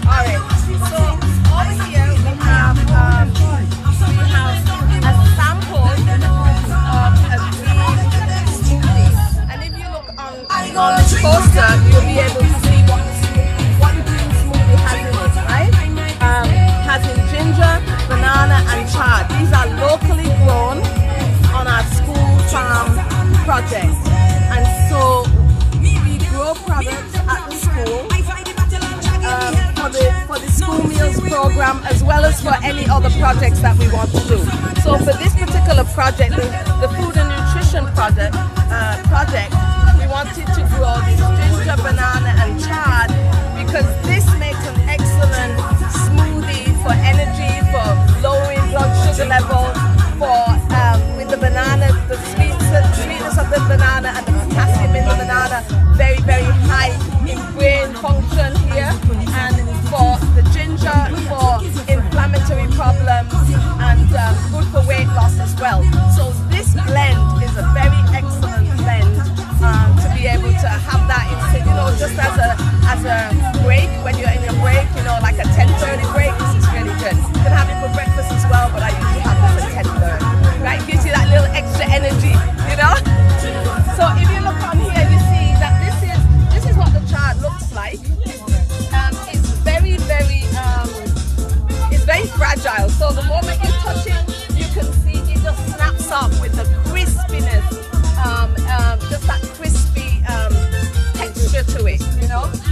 Alright, so over here we have a sample of a green smoothie. And if you look on the poster, you'll be able to see what the green smoothie has in it, right? Has in ginger, banana and chard. These are locally grown on our school farm project. And so we grow products at the school for the school meals program, as well as for any other projects that we want to do. So for this particular project, the food and nutrition project, we wanted to grow this ginger, banana and chard because this makes an excellent smoothie for energy, for lowering blood sugar levels, for with the banana, the sweetness of the banana and the potassium in the banana, very, very high in brain function here, and for the ginger for inflammatory problems and good for weight loss as well. So this blend is a very excellent blend to be able to have that instead, just as a break when you're in your break, like a 10:30 break. This is really good. You can have it for breakfast as well, but I usually have this at 10:30. Right, gives you that little extra energy, So if you look on here, you see that this is what the chart looks like. It's very, very it's very fragile. So the moment you touch it, you can see it just snaps up with the crispiness, just that crispy texture to it,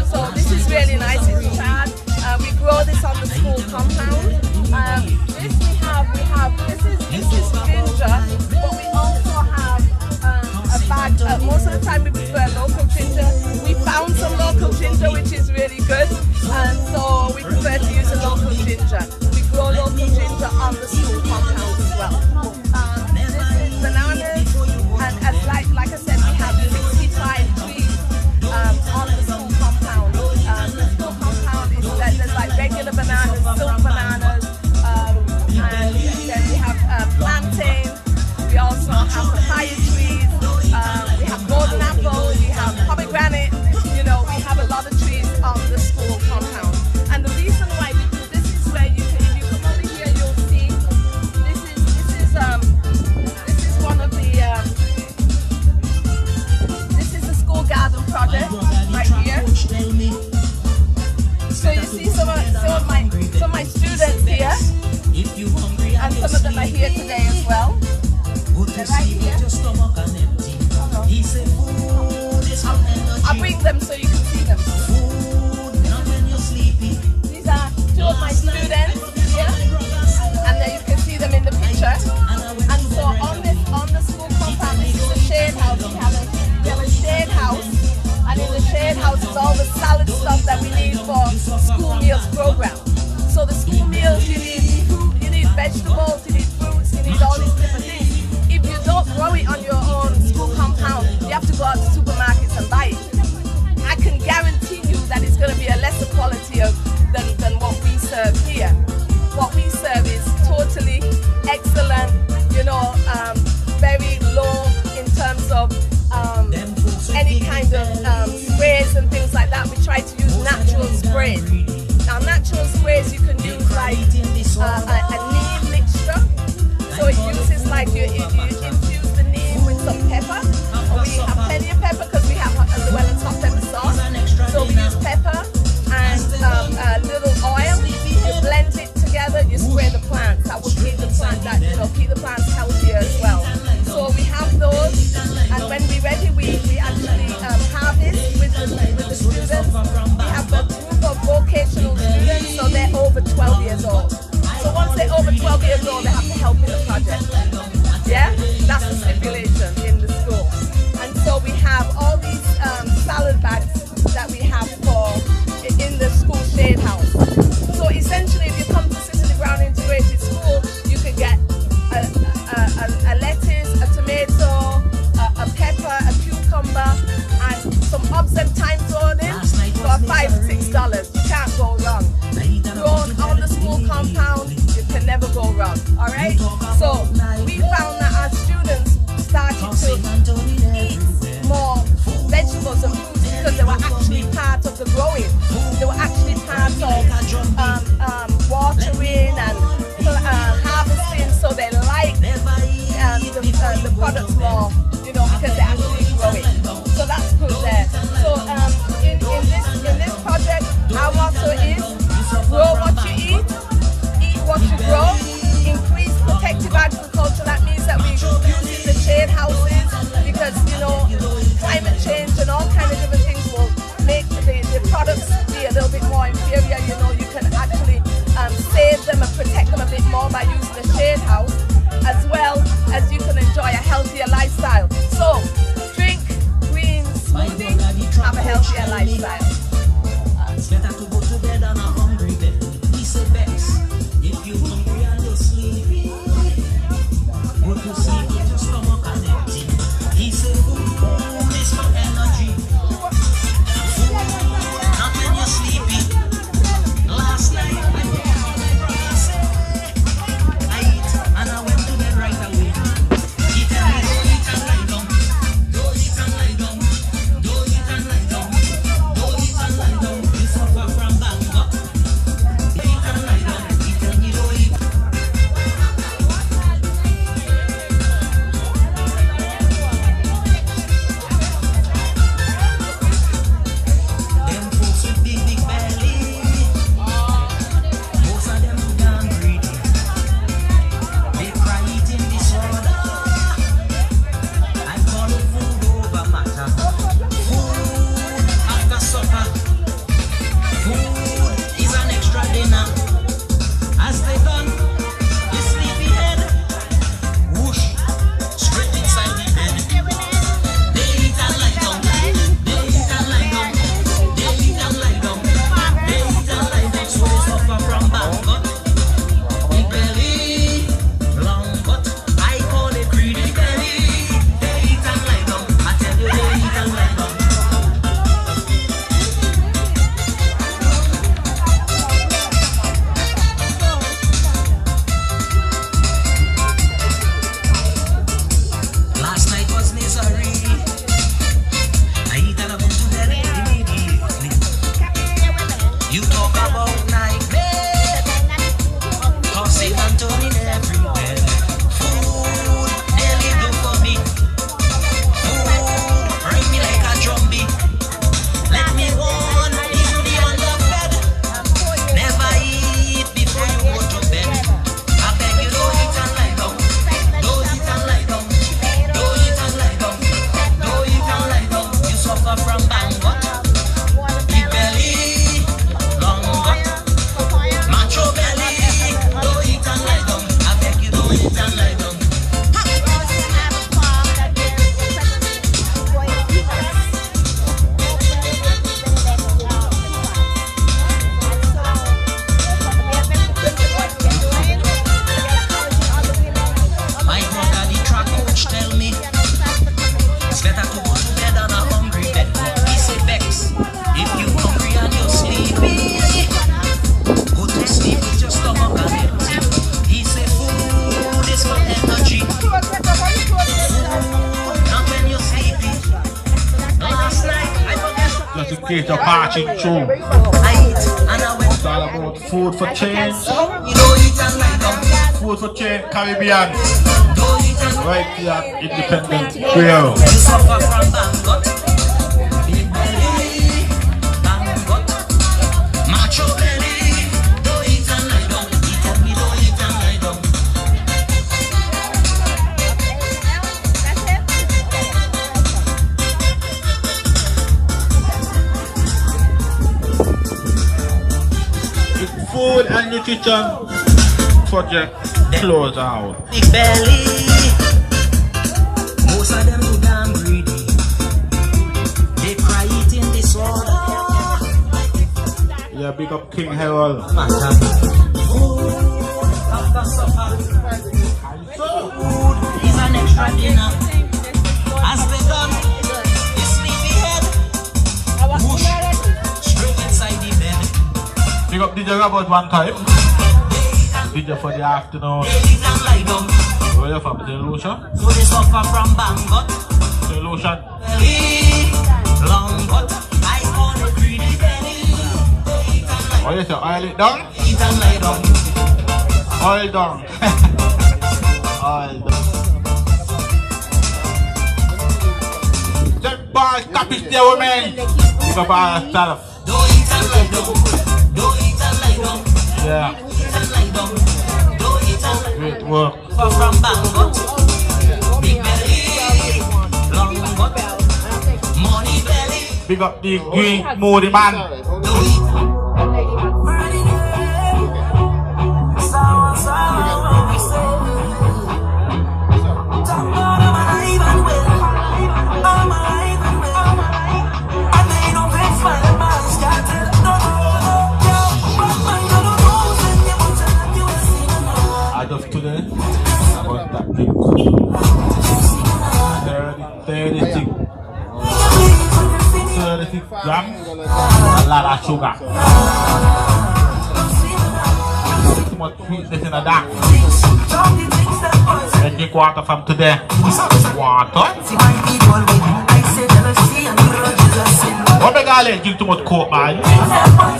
So this is really nice. It's chard. We grow this on the school compound. This this is ginger, but we also have a bag. Most of the time we prefer local ginger. We found some local ginger, which is really good, and so we prefer to use a local ginger. We grow local ginger on the school compound as well. This is bananas, and as like I said, we have 65 trees on the school compound. The school compound is that there's like regular bananas, silk bananas, and then we have plantains. We also have papaya trees. We have golden apple. We have pomegranate. We have a lot of trees on the school compound. And the reason why, because this is where if you come over here, you'll see this is one of the this is the school garden project right here. So you see some of my students here, and some of them are here today as well. They're right here. I'll bring them so you can see them. These are two of my students here, and there you can see them in the picture. And so on the school compound, this is a shade house. We have a shade house, and in the shade house is all the salad stuff that we need for school meals program. So the school meals, you need food, you need vegetables, you need fruits, you need all these different things. If you don't grow it on your own school compound, you have to go out to supermarkets and buy it. I can guarantee you that it's going to be a lesser quality than what we serve here. What we serve is totally excellent, very low in terms of any kind of sprays and things like that. We try to use natural sprays. Now natural sprays you can use like a neem mixture. So it uses like you infuse the neem with some pepper. We have plenty of pepper because we have the Wellington hot pepper sauce. So we use pepper and a little oil. You blend it together. You spray the plants. That will keep the plants healthier as well. So we have those, and when we're ready, we actually harvest with the students. We have a group of vocational students, so they're over 12 years old. So once they're over 12 years old, they have to help in the project. Yeah, that's the stipulation in the school. And so we share lifestyle. It's better to go to bed on a hungry bed. He said, Bex, if you hungry and you're sleepy, go to sleep with your stomach and empty. He said, food is for energy. Food, not when you're sleepy. Last night, when you I eat and I went to bed right away. He tell me, don't eat and lie down. Don't eat and lie down. Don't eat and lie down. Don't eat and lie down. You suffer from Bangkok. Don't eat and lie down. He tell me, don't eat. Them folks with big, big belly, most of them damn greedy. They cry eating disorder. I call it food over matter. Food after supper. Food is an extra dinner. As they done, the sleepyhead, whoosh, straight inside the bed. They eat and lie down. They eat and lie down. They eat and lie down. They eat and lie down. So they suffer from Bangkok. Big belly, long butt. I call it greedy belly. They eat and lie down. I tell you, they eat and lie down. Last night was misery. I eat and I went to bed immediately. You talk about nightmare, tossing and turning everywhere. Food, nearly do for me. Food, bring me like a drumbeat. Let me warn, into the underfed. Never eat before you go to bed. I beg you, don't eat and lie down. Don't eat and lie down. Don't eat and lie down. Don't eat and lie down. You suffer from Bangkok. Big belly, long butt, macho belly. Don't eat and lie down. I beg you, don't eat and lie down. My brother, the track coach, tell me it's better to go to bed on a hungry bed. He said, Bex, if you hungry and you're sleepy, go to sleep with your stomach and empty. He said, food is for energy. Food, not when you're sleepy. Last night, I forgot. Just in case you're marching through. I eat and I went. It's all about food for change. You don't eat and lie down. Food for change, Caribbean. Don't eat and Right here at Independent Square. you suffer from Bangkok. Big belly, Bangkok, macho belly. Don't eat and lie down. He tell me don't eat and lie down. It's food and nutrition project close out. Big belly, most of them too damn greedy. They cry eating disorder. Yeah, big up King Harold. Matter. Food after supper. Food is an extra dinner. As they done, the sleepyhead, whoosh, straight inside the bed. Big up DJ Robert one time. DJ for the afternoon. They eat and lie down. Where you from? The Lucia? So they suffer from Bangkok. The Lucia? Belly, long butt. I call it greedy belly. They eat and lie What you say? Oil it down? down. Eat and lie down. Oil down. Oil down. Them boys, stop it there, women. Big up ourselves. Don't eat and lie down. Don't eat and lie down. Yeah. Eat and lie down. Don't eat and lie down. Great work. From Bangkok. Big belly, long butt, money belly. Big up the green moody man. Don't eat. 30 grams, a lot of sugar. Too much sweetness in the dark. Let's drink water from today. Water? What make I drink too much coke, man?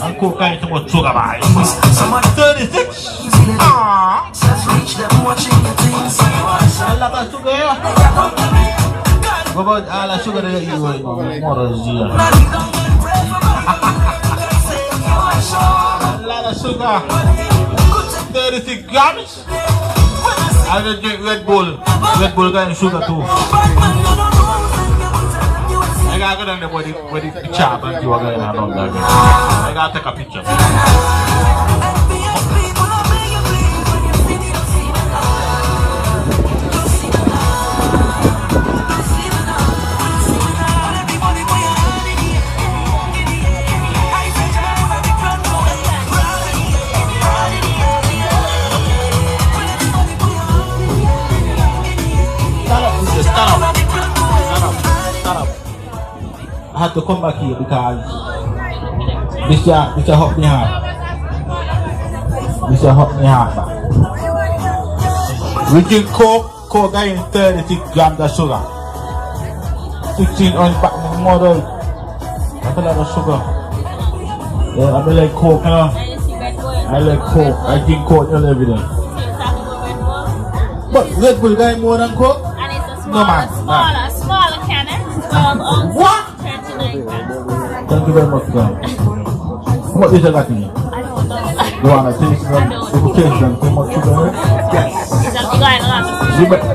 And coke ain't too much sugar, man. 36? Ah. A lot of sugar here. What about all the sugar that you eat? More than zero. A lot of sugar. 36 grams. I just drink Red Bull. Red Bull got sugar too. I gotta go down there where the chap and you are going around there. I gotta take a picture. I had to come back here because this year hurt me hard. This year hurt me hard. We drink coke in 36 grams of sugar. 16 ounce back in the model. That's a lot of sugar. Yeah, I like coke, you know. I like coke. I drink coke every day. But Red Bull got more than coke? And it's a smaller can. 12 ounce. What? 39 grams. Thank you very much, guys. What is it got in here? I don't know. You want to taste some education? Too much sugar in it? Yes.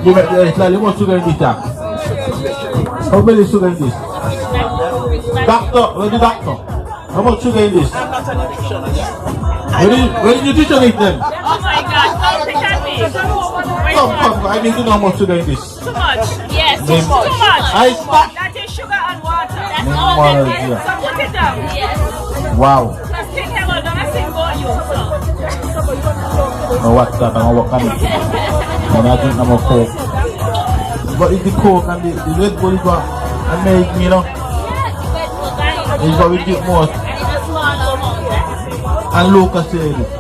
You make slightly more sugar in this jack. How many sugar in this? Doctor, where's the doctor? How much sugar in this? I'm not a nutritionist. Where the nutritionist then? Oh my God, don't pick on me. Come, I need to know how much sugar in this. Too much. Yes, Too much. I stop. That is sugar and water. That's Name all water, that is. yeah. So put it down. Yes. Wow. Just think about that single you. No, what's that? I'm working on it. And I think I'm a coke. But it's the coke and the Red Bull is what I make, you know. It's what we get more. And it's a small amount. And Lucas said it. Yes.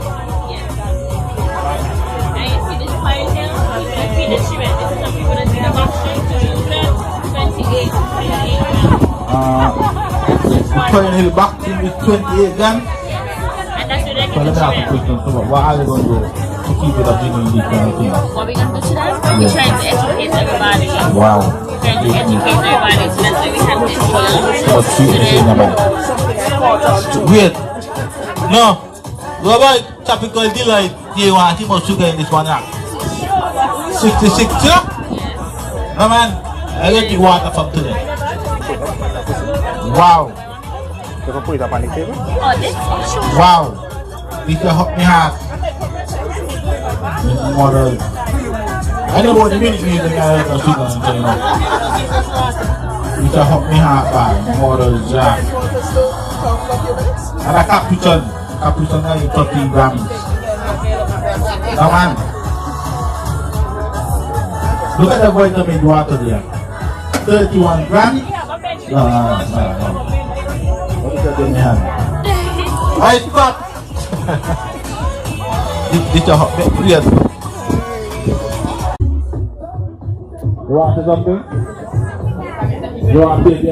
And you see this pile here? You can see the shrimp. This is some people that do the mashing. So you said 28 grams. The Pine Hill back in with 28 grams. And that's the So let me regular ask a shrimp. question. So what are you going to do to keep it up in this kind of thing? What we going to do today? We're trying to educate everybody. Wow. We're trying to educate everybody so that's why we have this What's sweetness in about? Wait. No. What about tropical delight? Do you want too much sugar in this one? 66, yeah? No man. I get the water from today. Wow. You can put it up on the table. Oh, this is sugar. Wow. This will help me hard. I don't know what the minute means that I have a sugar and you know. This will help me hard by more jack. And a capuchin. Capuchin is 13 grams. Come on. Look at the vitamin water there. 31 grams. No. What is that in your hand? I stop. This is a hot bit. Yes. You want something? You want to take